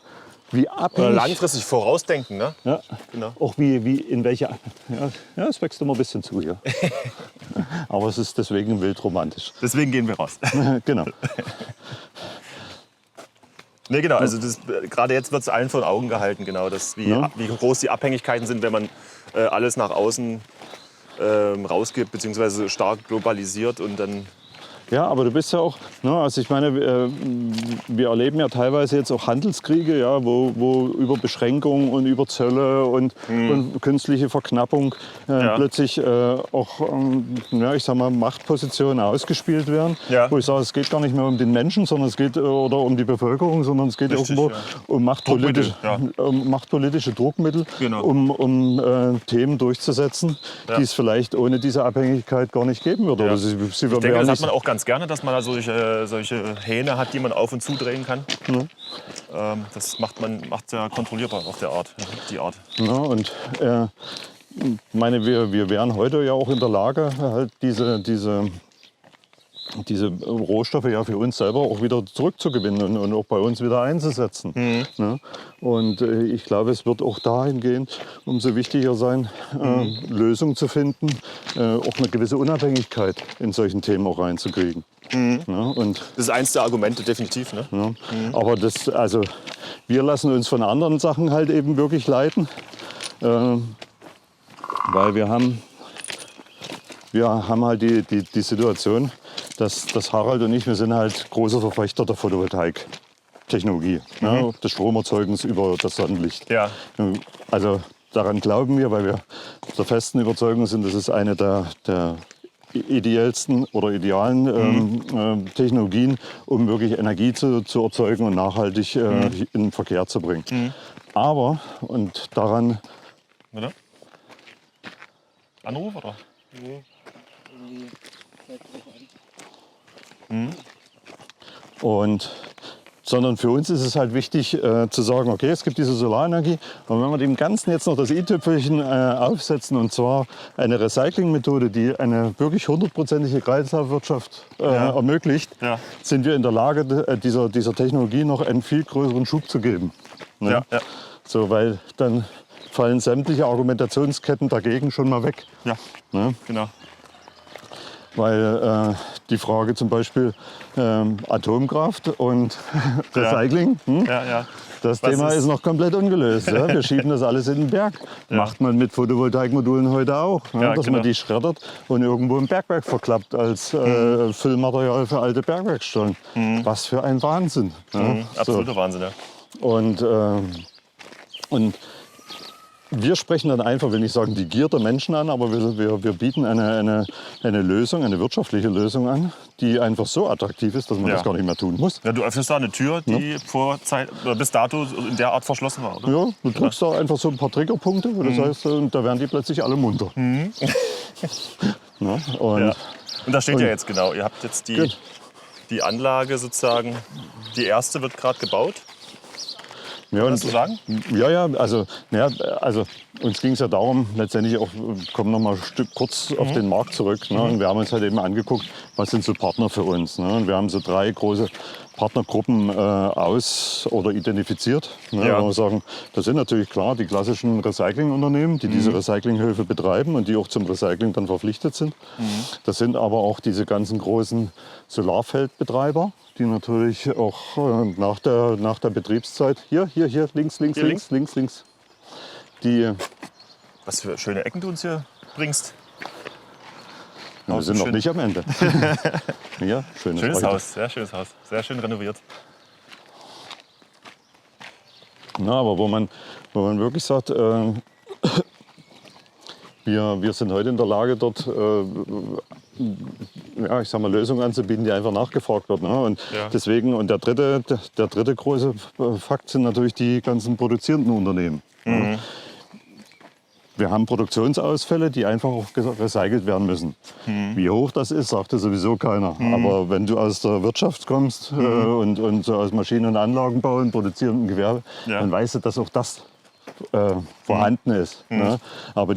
Wie abhängig, langfristig vorausdenken, ne? Ja, genau. Auch wie in welche. Ja, es wächst immer ein bisschen zu hier. Aber es ist deswegen wild romantisch. Deswegen gehen wir raus. Genau. Nee, genau. Also gerade jetzt wird es allen vor Augen gehalten, genau, wie groß die Abhängigkeiten sind, wenn man alles nach außen rausgibt, beziehungsweise stark globalisiert und dann. Ja, aber du bist ja auch, also ich meine, wir erleben ja teilweise jetzt auch Handelskriege, ja, wo über Beschränkungen und über Zölle und künstliche Verknappung plötzlich auch, ich sag mal, Machtpositionen ausgespielt werden. Ja. Wo ich sage, es geht gar nicht mehr um den Menschen, sondern es geht oder um die Bevölkerung, sondern es geht irgendwo um machtpolitische Druckmittel, um Themen durchzusetzen, die es vielleicht ohne diese Abhängigkeit gar nicht geben würde. Ja. Ich denke, das hat man auch ganz gerne, dass man da solche Hähne hat, die man auf- und zudrehen kann. Das macht ja kontrollierbar auf die Art. Ja, und meine, wir wären heute ja auch in der Lage, halt diese Rohstoffe ja für uns selber auch wieder zurückzugewinnen und auch bei uns wieder einzusetzen. Ne? Und ich glaube, es wird auch dahingehend umso wichtiger sein, Lösungen zu finden, auch eine gewisse Unabhängigkeit in solchen Themen auch reinzukriegen. Ne? Und, Das ist eins der Argumente, definitiv. Ne? ja, aber wir lassen uns von anderen Sachen halt eben wirklich leiten, weil wir haben halt die Situation, dass Harald und ich, wir sind halt große Verfechter der Photovoltaik-Technologie, ne, des Stromerzeugens über das Sonnenlicht. Ja. Also daran glauben wir, weil wir der festen Überzeugung sind, das ist eine der ideellsten oder idealen Technologien, um wirklich Energie zu erzeugen und nachhaltig in den Verkehr zu bringen. Aber, und daran... Oder? Anruf, oder? Sondern für uns ist es halt wichtig zu sagen, okay, es gibt diese Solarenergie, und wenn wir dem Ganzen jetzt noch das i-Tüpfelchen aufsetzen, und zwar eine Recyclingmethode, die eine wirklich 100%ige Kreislaufwirtschaft ermöglicht, sind wir in der Lage, dieser Technologie noch einen viel größeren Schub zu geben. Ne? Ja, ja. So, weil dann fallen sämtliche Argumentationsketten dagegen schon mal weg. Ja, Ne? genau. Weil die Frage zum Beispiel Atomkraft und Recycling, das Thema ist noch komplett ungelöst. Ja? Wir schieben das alles in den Berg. Macht man mit Photovoltaikmodulen heute auch. Ne? Dass man die schreddert und irgendwo im Bergwerk verklappt als Füllmaterial für alte Bergwerkstollen. Was für ein Wahnsinn. Ja? Absoluter Wahnsinn, ja. Und wir sprechen dann einfach, will nicht sagen die Gier der Menschen an, aber wir bieten eine Lösung, eine wirtschaftliche Lösung an, die einfach so attraktiv ist, dass man das gar nicht mehr tun muss. Ja, du öffnest da eine Tür, die bis dato in der Art verschlossen war, oder? Ja, du drückst da einfach so ein paar Triggerpunkte, das heißt, und da werden die plötzlich alle munter. Ja, und da steht ja jetzt genau, ihr habt jetzt die Anlage sozusagen, die erste wird gerade gebaut. Ja, kannst du sagen? Ja, also uns ging es ja darum, letztendlich auch, kommen noch mal ein Stück kurz auf den Markt zurück. Ne? Und wir haben uns halt eben angeguckt, was sind so Partner für uns. Ne? Und wir haben so 3 große Partnergruppen identifiziert. Ne? Ja. Wo wir sagen, das sind natürlich klar die klassischen Recyclingunternehmen, die diese Recyclinghöfe betreiben und die auch zum Recycling dann verpflichtet sind. Das sind aber auch diese ganzen großen Solarfeldbetreiber, die natürlich auch nach der Betriebszeit, hier, links, die... Was für schöne Ecken du uns hier bringst. Ja, wir sind noch nicht am Ende. Ja, schönes Haus, sehr schönes Haus, sehr schön renoviert. Na, aber wo man wirklich sagt, wir sind heute in der Lage, dort Lösungen anzubieten, die einfach nachgefragt werden. Ne? Und deswegen, und der dritte große Fakt sind natürlich die ganzen produzierenden Unternehmen. Ne? Wir haben Produktionsausfälle, die einfach auch recycelt werden müssen. Wie hoch das ist, sagte sowieso keiner. Aber wenn du aus der Wirtschaft kommst und so aus Maschinen- und Anlagenbau und produzierendem Gewerbe, dann weißt du, dass auch das vorhanden ist. Ne? Aber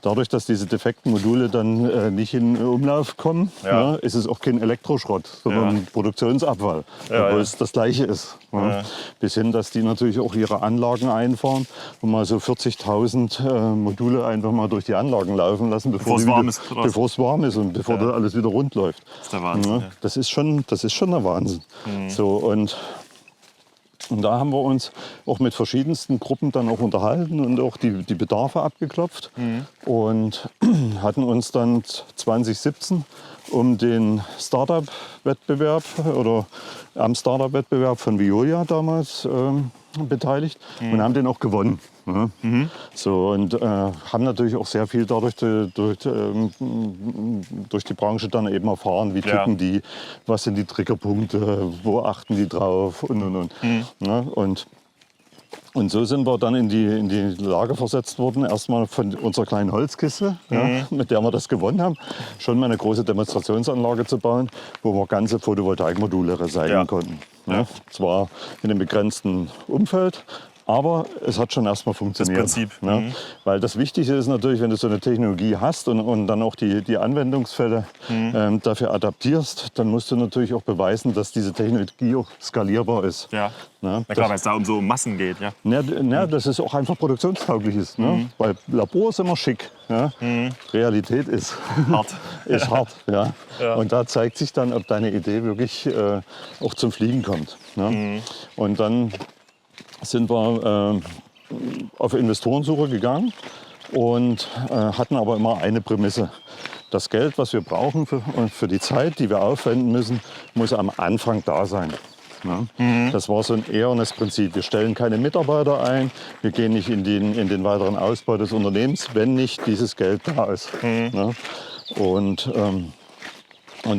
dadurch, dass diese defekten Module dann nicht in Umlauf kommen, ne, ist es auch kein Elektroschrott, sondern Produktionsabfall, obwohl es das Gleiche ist. Ne? Bis hin, dass die natürlich auch ihre Anlagen einfahren und mal so 40.000 Module einfach mal durch die Anlagen laufen lassen, bevor es warm ist und bevor das alles wieder rund läuft. Das ist der Wahnsinn. Ne? Das ist schon der Wahnsinn. So, und da haben wir uns auch mit verschiedensten Gruppen dann auch unterhalten und auch die Bedarfe abgeklopft und hatten uns dann 2017 um den Startup-Wettbewerb oder am Startup-Wettbewerb von Veolia damals beteiligt und haben den auch gewonnen. Ne? So, und haben natürlich auch sehr viel dadurch durch die Branche dann eben erfahren, wie ticken die, was sind die Triggerpunkte, wo achten die drauf und. Ne? Und so sind wir dann in die Lage versetzt worden, erstmal von unserer kleinen Holzkiste, mit der wir das gewonnen haben, schon mal eine große Demonstrationsanlage zu bauen, wo wir ganze Photovoltaikmodule recyceln konnten. Ne? Zwar in einem begrenzten Umfeld, Aber es hat schon erstmal funktioniert. Das Prinzip. Ne? Weil das Wichtige ist natürlich, wenn du so eine Technologie hast und dann auch die Anwendungsfälle dafür adaptierst, dann musst du natürlich auch beweisen, dass diese Technologie auch skalierbar ist. Ja. Ne? Na klar, weil es da um so Massen geht. Ja. Dass es auch einfach produktionstauglich ist. Ne? Weil Labor ist immer schick. Ja? Realität ist Hart. ist hart. Ja? Ja. Und da zeigt sich dann, ob deine Idee wirklich auch zum Fliegen kommt. Ne? Und dann sind wir auf Investorensuche gegangen und hatten aber immer eine Prämisse. Das Geld, was wir brauchen für die Zeit, die wir aufwenden müssen, muss am Anfang da sein. Ja? Das war so ein ehernes Prinzip. Wir stellen keine Mitarbeiter ein, wir gehen nicht in den weiteren Ausbau des Unternehmens, wenn nicht dieses Geld da ist. Ja? Und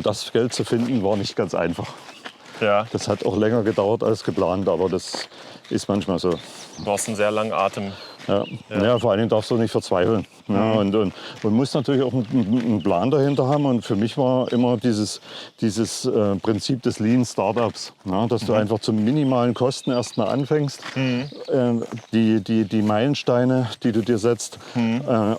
das Geld zu finden, war nicht ganz einfach. Ja. Das hat auch länger gedauert als geplant, aber das ist manchmal so. Du hast einen sehr langen Atem. Ja, vor allen Dingen darfst du nicht verzweifeln. Ja, und musst natürlich auch einen Plan dahinter haben. Und für mich war immer dieses Prinzip des Lean Startups, ja, dass du einfach zu minimalen Kosten erstmal anfängst, die Meilensteine, die du dir setzt,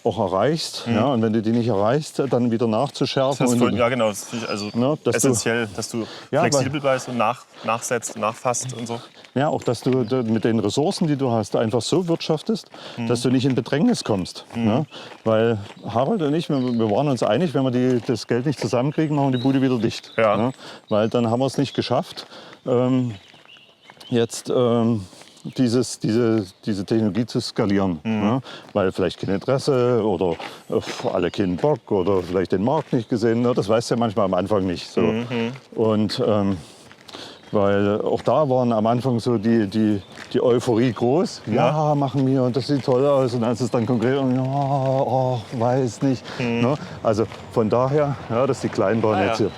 auch erreichst. Ja, und wenn du die nicht erreichst, dann wieder nachzuschärfen. Ja, genau. Das finde ich also essentiell, dass du flexibel bleibst und nachsetzt, nachfasst und so. Ja, auch dass du mit den Ressourcen, die du hast, einfach so wirtschaftest, dass du nicht in Bedrängnis kommst. Ne? Weil Harald und ich, wir waren uns einig, wenn wir das Geld nicht zusammenkriegen, machen wir die Bude wieder dicht. Ja. Ne? Weil dann haben wir es nicht geschafft, diese Technologie zu skalieren. Ne? Weil vielleicht kein Interesse oder alle keinen Bock oder vielleicht den Markt nicht gesehen. Ne? Das weißt du ja manchmal am Anfang nicht. So. Und weil auch da waren am Anfang so die Euphorie groß. Ja, machen wir und das sieht toll aus. Und als es dann konkret, weiß nicht. Ne? Also von daher, ja, das ist die Kleinbahn jetzt hier.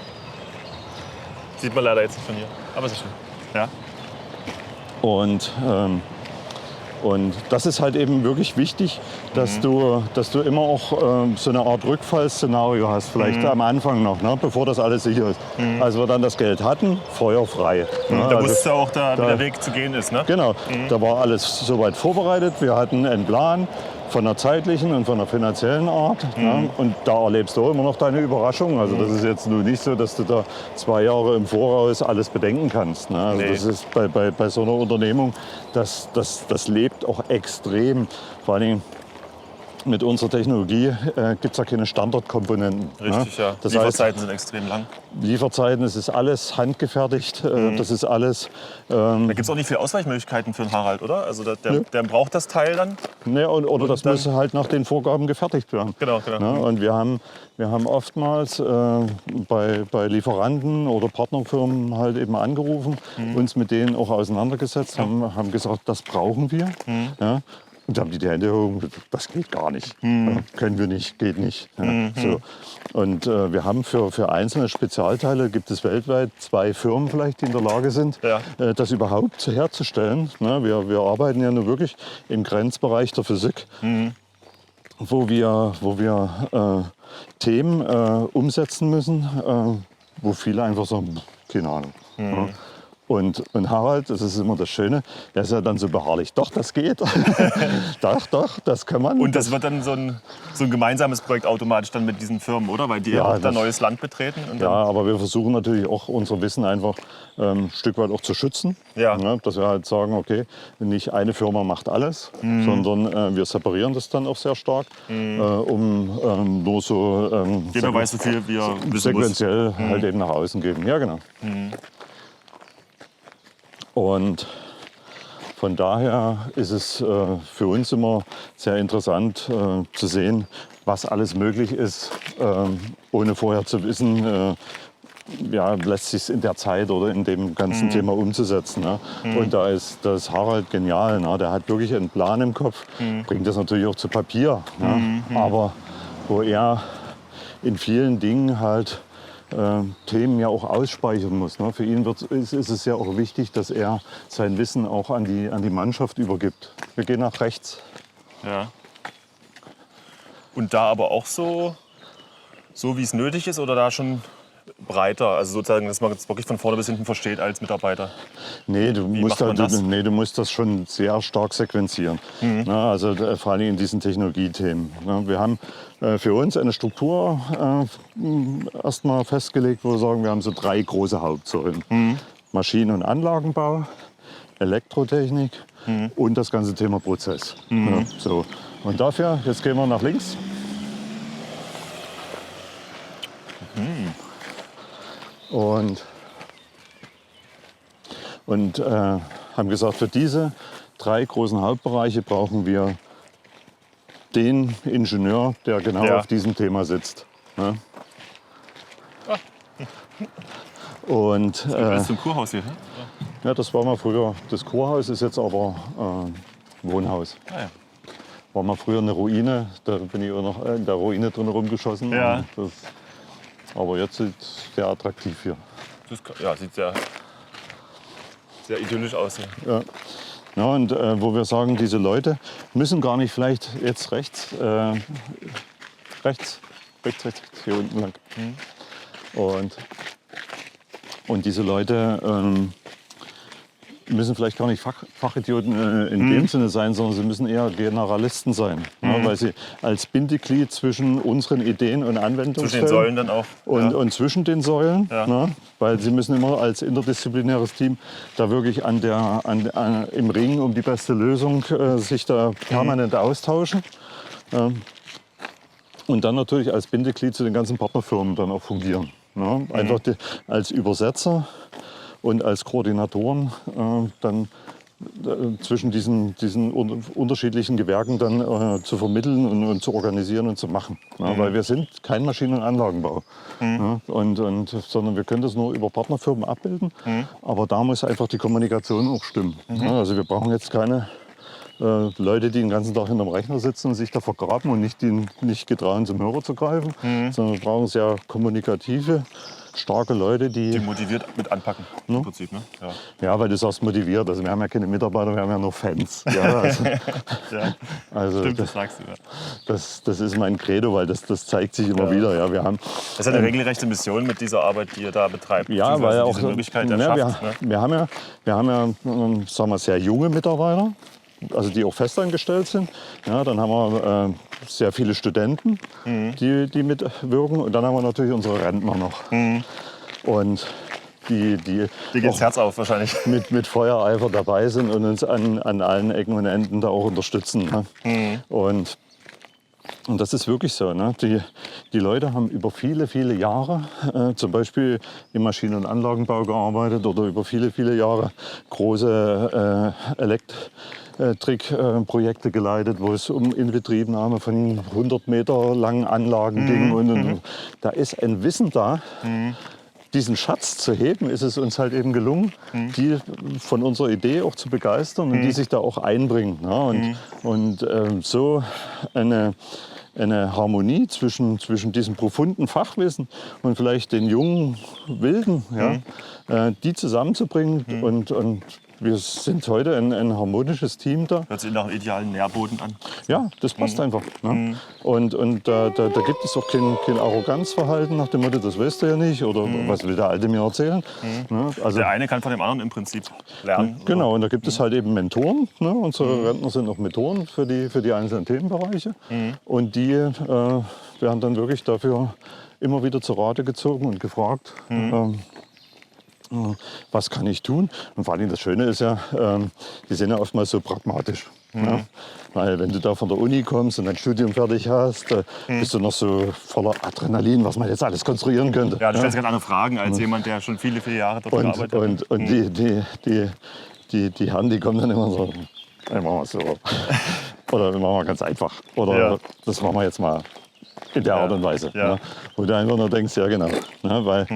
Sieht man leider jetzt nicht von hier, aber es ist schön. Ja. Und das ist halt eben wirklich wichtig, dass du immer auch so eine Art Rückfallszenario hast, vielleicht am Anfang noch, ne, bevor das alles sicher ist. Als wir dann das Geld hatten, feuerfrei. Ne, da wusstest du auch, wie der Weg zu gehen ist, ne? Genau, da war alles soweit vorbereitet. Wir hatten einen Plan von der zeitlichen und von der finanziellen Art. Ne? Und da erlebst du auch immer noch deine Überraschung. Also das ist jetzt nur nicht so, dass du da 2 Jahre im Voraus alles bedenken kannst. Ne? Also das ist bei so einer Unternehmung, das lebt auch extrem. Vor allen Dingen mit unserer Technologie gibt es ja keine Standardkomponenten. Richtig, ne? ja. Das Lieferzeiten sind extrem lang. Lieferzeiten, es ist alles handgefertigt. Das ist alles. Da gibt es auch nicht viele Ausweichmöglichkeiten für den Harald, oder? Also der braucht das Teil dann. Ne, oder das muss halt nach den Vorgaben gefertigt werden. Genau. Ne? Und wir haben oftmals bei Lieferanten oder Partnerfirmen halt eben angerufen, uns mit denen auch auseinandergesetzt, haben gesagt, das brauchen wir. Ja? Und da haben die Hände gehoben, das geht gar nicht. Ja, können wir nicht, geht nicht. Ja, so. Und wir haben für einzelne Spezialteile, gibt es weltweit 2 Firmen vielleicht, die in der Lage sind, das überhaupt herzustellen. Ne? Wir arbeiten ja nur wirklich im Grenzbereich der Physik, wo wir Themen umsetzen müssen, wo viele einfach sagen, keine Ahnung. Ja. Und Harald, das ist immer das Schöne, der ist ja dann so beharrlich. Doch, das geht. doch, das kann man. Und das wird dann so ein gemeinsames Projekt automatisch dann mit diesen Firmen, oder? Weil die auch da neues Land betreten. Und ja, aber wir versuchen natürlich auch unser Wissen einfach ein Stück weit auch zu schützen. Ja. Ne? Dass wir halt sagen, okay, nicht eine Firma macht alles, sondern wir separieren das dann auch sehr stark, um nur so jeder weiß, wie viel wir wissen sequenziell halt eben nach außen geben. Ja, genau. Und von daher ist es für uns immer sehr interessant zu sehen, was alles möglich ist, ohne vorher zu wissen, lässt sich in der Zeit oder in dem ganzen Thema umzusetzen. Ne? Und da ist das Harald genial. Ne? Der hat wirklich einen Plan im Kopf, bringt das natürlich auch zu Papier. Ne? Aber wo er in vielen Dingen halt Themen ja auch ausspeichern muss. Ne? Für ihn ist es ja auch wichtig, dass er sein Wissen auch an die Mannschaft übergibt. Wir gehen nach rechts. Ja. Und da aber auch so wie es nötig ist oder da schon breiter? Also sozusagen, dass man es wirklich von vorne bis hinten versteht als Mitarbeiter? Nee, du musst das schon sehr stark sequenzieren. Na, also vor allem in diesen Technologiethemen. Na, wir haben für uns eine Struktur erstmal festgelegt, wo wir sagen, wir haben so 3 große Hauptsäulen. Maschinen- und Anlagenbau, Elektrotechnik und das ganze Thema Prozess. Ja, so. Und dafür, jetzt gehen wir nach links. Und haben gesagt, für diese 3 großen Hauptbereiche brauchen wir den Ingenieur, der genau auf diesem Thema sitzt. Ja. Und, das ist zum Kurhaus hier, ne? ja, das war mal früher. Das Kurhaus ist jetzt aber Wohnhaus. Ah, ja. War mal früher eine Ruine, da bin ich auch noch in der Ruine drin rumgeschossen. Ja. Aber jetzt sieht es sehr attraktiv hier. Das sieht sehr idyllisch aus hier. Ja. Ja, und wo wir sagen, diese Leute müssen gar nicht vielleicht jetzt rechts, hier unten lang. Und diese Leute müssen vielleicht gar nicht Fachidioten in dem Sinne sein, sondern sie müssen eher Generalisten sein, ja, weil sie als Bindeglied zwischen unseren Ideen und Anwendungsfällen zwischen den Säulen dann auch und zwischen den Säulen, ne, weil sie müssen immer als interdisziplinäres Team da wirklich im Ring um die beste Lösung sich da permanent austauschen. Und dann natürlich als Bindeglied zu den ganzen Partnerfirmen dann auch fungieren. Ne? Einfach als Übersetzer und als Koordinatoren dann zwischen diesen unterschiedlichen Gewerken dann zu vermitteln und zu organisieren und zu machen. Ja, weil wir sind kein Maschinen- und Anlagenbau, ja, sondern wir können das nur über Partnerfirmen abbilden. Aber da muss einfach die Kommunikation auch stimmen. Ja, also wir brauchen jetzt keine Leute, die den ganzen Tag hinterm Rechner sitzen und sich da vergraben und nicht getrauen, zum Hörer zu greifen, sondern wir brauchen sehr kommunikative, starke Leute, die motiviert mit anpacken, im Prinzip. Ne? Ja, weil du sagst motiviert. Also wir haben ja keine Mitarbeiter, wir haben ja nur Fans. Ja, also Stimmt, das sagst du. Ja. Das ist mein Credo, weil das zeigt sich immer wieder. Ja, wir haben, das ist eine regelrechte Mission mit dieser Arbeit, die ihr da betreibt. Ja, weil auch diese Möglichkeit erschafft. Wir haben ja sagen wir, sehr junge Mitarbeiter, also die auch festangestellt sind. Ja, dann haben wir sehr viele Studenten, die mitwirken. Und dann haben wir natürlich unsere Rentner noch. Und die geht's Herz auf wahrscheinlich. Mit Feuereifer dabei sind und uns an allen Ecken und Enden da auch unterstützen. Ne? Und das ist wirklich so. Ne? Die Leute haben über viele, viele Jahre zum Beispiel im Maschinen- und Anlagenbau gearbeitet oder über viele, viele Jahre große Elektrikprojekte geleitet, wo es um Inbetriebnahme von 100 Meter langen Anlagen ging. Und da ist ein Wissen da. Diesen Schatz zu heben, ist es uns halt eben gelungen, die von unserer Idee auch zu begeistern und die sich da auch einbringen. Ne? Und so eine Harmonie zwischen diesem profunden Fachwissen und vielleicht den jungen Wilden, die zusammenzubringen. Und wir sind heute ein harmonisches Team da. Hört sich nach einem idealen Nährboden an. Ja, das passt einfach. Ne? Und da gibt es auch kein Arroganzverhalten nach dem Motto, das weißt du ja nicht oder was will der Alte mir erzählen. Ne? Also, der eine kann von dem anderen im Prinzip lernen. Genau, und da gibt es halt eben Mentoren. Ne? Unsere Rentner sind auch Mentoren für die einzelnen Themenbereiche. Und die werden dann wirklich dafür immer wieder zur Rate gezogen und gefragt, was kann ich tun? Und vor allem das Schöne ist ja, die sind ja oftmals so pragmatisch. Ja? Weil wenn du da von der Uni kommst und dein Studium fertig hast, bist du noch so voller Adrenalin, was man jetzt alles konstruieren könnte. Ja, du stellst ganz andere Fragen als jemand, der schon viele, viele Jahre dort gearbeitet hat. Und die Herren, die kommen dann immer so, machen wir so. Oder machen wir ganz einfach. Oder das machen wir jetzt mal in der Art und Weise. Ja. Ne? Wo du einfach nur denkst, ja genau. Ne? Weil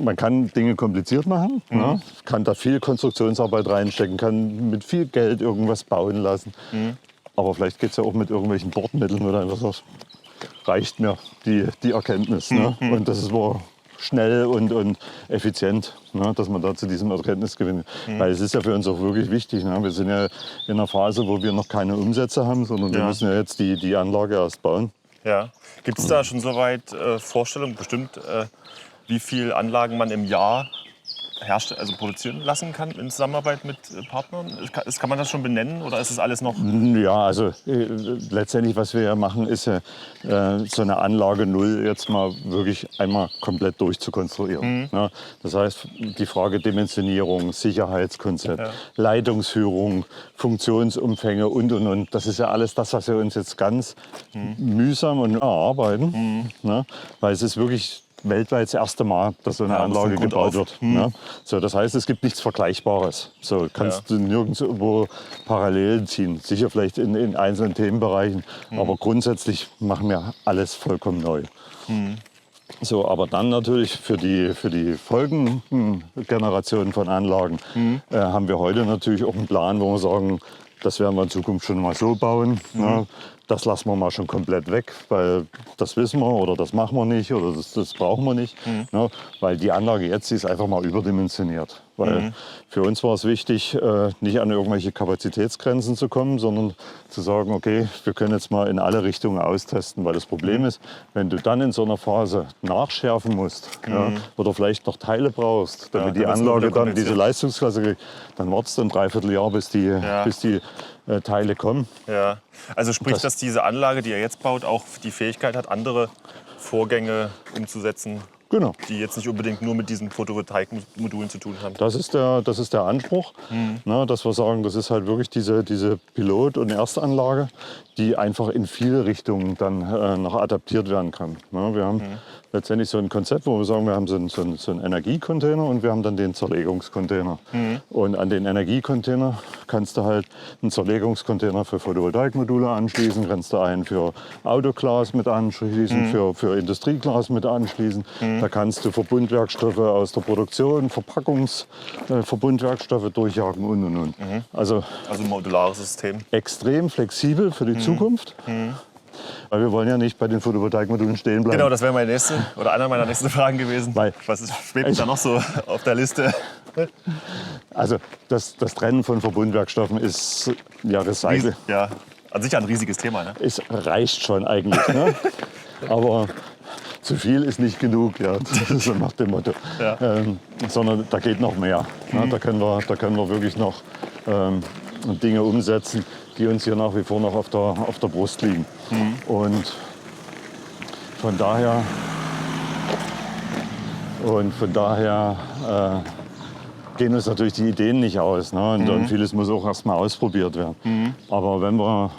man kann Dinge kompliziert machen, ne? Kann da viel Konstruktionsarbeit reinstecken, kann mit viel Geld irgendwas bauen lassen. Aber vielleicht geht es ja auch mit irgendwelchen Bordmitteln oder einfach so. Reicht mir die Erkenntnis. Ne? Und das ist wohl schnell und effizient, ne? Dass man da zu diesem Erkenntnisgewinn. Weil es ist ja für uns auch wirklich wichtig. Ne? Wir sind ja in einer Phase, wo wir noch keine Umsätze haben, sondern wir müssen ja jetzt die Anlage erst bauen. Ja. Gibt es da schon soweit Vorstellungen, bestimmt, wie viele Anlagen man im Jahr also produzieren lassen kann in Zusammenarbeit mit Partnern? Kann man das schon benennen oder ist das alles noch? Ja, also letztendlich, was wir ja machen, ist ja so eine Anlage Null jetzt mal wirklich einmal komplett durchzukonstruieren. Ja, das heißt, die Frage Dimensionierung, Sicherheitskonzept, Leitungsführung, Funktionsumfänge und. Das ist ja alles das, was wir uns jetzt ganz mühsam und erarbeiten. Ne? Weil es ist wirklich weltweit das erste Mal, dass so eine Anlage gebaut wird. Ja. So, das heißt, es gibt nichts Vergleichbares. So kannst du nirgendwo Parallelen ziehen. Sicher vielleicht in einzelnen Themenbereichen, aber grundsätzlich machen wir alles vollkommen neu. So, aber dann natürlich für die Folgengenerationen von Anlagen haben wir heute natürlich auch einen Plan, wo wir sagen, das werden wir in Zukunft schon mal so bauen. Ne? Das lassen wir mal schon komplett weg, weil das wissen wir oder das machen wir nicht oder das brauchen wir nicht. Ne? Weil die Anlage jetzt die ist einfach mal überdimensioniert. Weil für uns war es wichtig, nicht an irgendwelche Kapazitätsgrenzen zu kommen, sondern zu sagen, okay, wir können jetzt mal in alle Richtungen austesten. Weil das Problem ist, wenn du dann in so einer Phase nachschärfen musst ja, oder vielleicht noch Teile brauchst, damit die Anlage dann diese Leistungsklasse kriegt, dann wartest du ein Dreivierteljahr, bis die Teile kommen. Ja. Also sprich, dass diese Anlage, die er jetzt baut, auch die Fähigkeit hat, andere Vorgänge umzusetzen, Genau. die jetzt nicht unbedingt nur mit diesen Photovoltaikmodulen zu tun haben. Das ist der Anspruch, ne, dass wir sagen, das ist halt wirklich diese Pilot- und Erstanlage, die einfach in viele Richtungen dann noch adaptiert werden kann. Ne, wir haben letztendlich so ein Konzept, wo wir sagen, wir haben so einen Energiecontainer und wir haben dann den Zerlegungscontainer. Und an den Energiecontainer kannst du halt einen Zerlegungscontainer für Photovoltaikmodule anschließen, kannst du einen für Autoglas mit anschließen, für Industrieglas mit anschließen. Da kannst du Verbundwerkstoffe aus der Produktion, Verbundwerkstoffe durchjagen und. Also ein modulares System. Extrem flexibel für die Zukunft. Weil wir wollen ja nicht bei den Photovoltaikmodulen stehen bleiben. Genau, das wäre meine nächste oder einer meiner nächsten Fragen gewesen. Was schwebt da noch so auf der Liste? Also das Trennen von Verbundwerkstoffen ist ja Recycle. Ja, an sich ein riesiges Thema. Ne? Es reicht schon eigentlich. Ne? Aber zu viel ist nicht genug, ja, so nach dem Motto. Ja. Sondern da geht noch mehr. Ne? Da können wir wirklich noch Dinge umsetzen, die uns hier nach wie vor noch auf der Brust liegen. Und von daher gehen uns natürlich die Ideen nicht aus. Ne? Und vieles muss auch erst mal ausprobiert werden. Aber wenn wir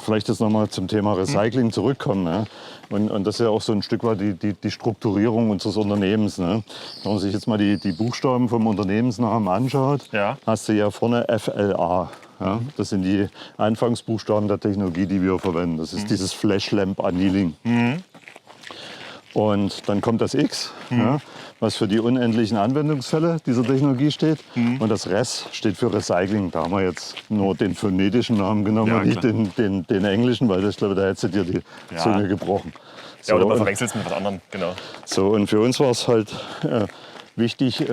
vielleicht jetzt noch mal zum Thema Recycling zurückkommen, ne? Und das ist ja auch so ein Stück weit die Strukturierung unseres Unternehmens. Ne? Wenn man sich jetzt mal die Buchstaben vom Unternehmensnamen anschaut, hast du ja vorne FLA. Ja? Das sind die Anfangsbuchstaben der Technologie, die wir verwenden. Das ist dieses Flash Lamp Annealing. Und dann kommt das X, ja, was für die unendlichen Anwendungsfälle dieser Technologie steht. Und das RES steht für Recycling. Da haben wir jetzt nur den phonetischen Namen genommen und nicht den englischen, weil ich glaube, da hätte dir die Zunge gebrochen. So, ja, oder man verwechselt es mit was anderem, genau. So, und für uns war es halt wichtig,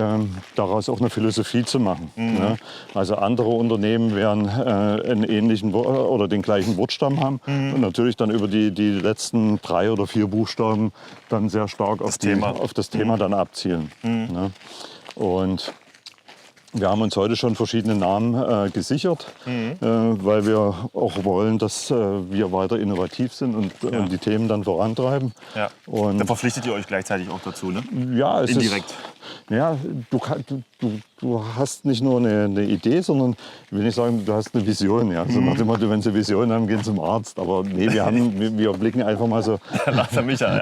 daraus auch eine Philosophie zu machen. Ne? Also andere Unternehmen werden einen ähnlichen oder den gleichen Wortstamm haben und natürlich dann über die letzten 3 oder 4 Buchstaben dann sehr stark auf das Thema dann abzielen. Ne? Und wir haben uns heute schon verschiedene Namen gesichert, weil wir auch wollen, dass wir weiter innovativ sind und die Themen dann vorantreiben. Ja. Und dann verpflichtet ihr euch gleichzeitig auch dazu, ne? Ja, es indirekt. Ja, du hast nicht nur eine Idee, sondern ich will nicht sagen, du hast eine Vision. Ja. So nach dem Motto, wenn sie eine Vision haben, gehen zum Arzt. Aber nee, wir blicken einfach mal so. Nach der Micha,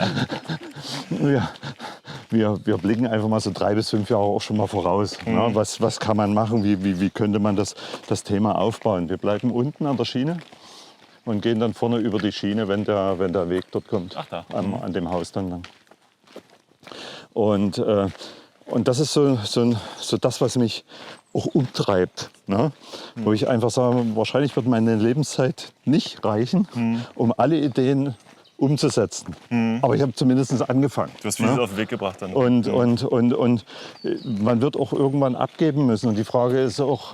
Wir blicken einfach mal so 3 bis 5 Jahre auch schon mal voraus. Ja, was kann man machen? Wie könnte man das Thema aufbauen? Wir bleiben unten an der Schiene und gehen dann vorne über die Schiene, wenn der Weg dort kommt. Ach, da. An dem Haus dann lang. Und das ist so das, was mich auch umtreibt. Ne? Wo ich einfach sage, wahrscheinlich wird meine Lebenszeit nicht reichen, um alle Ideen umzusetzen. Aber ich habe zumindest angefangen. Du hast vieles auf den Weg gebracht dann. Und man wird auch irgendwann abgeben müssen. Und die Frage ist auch,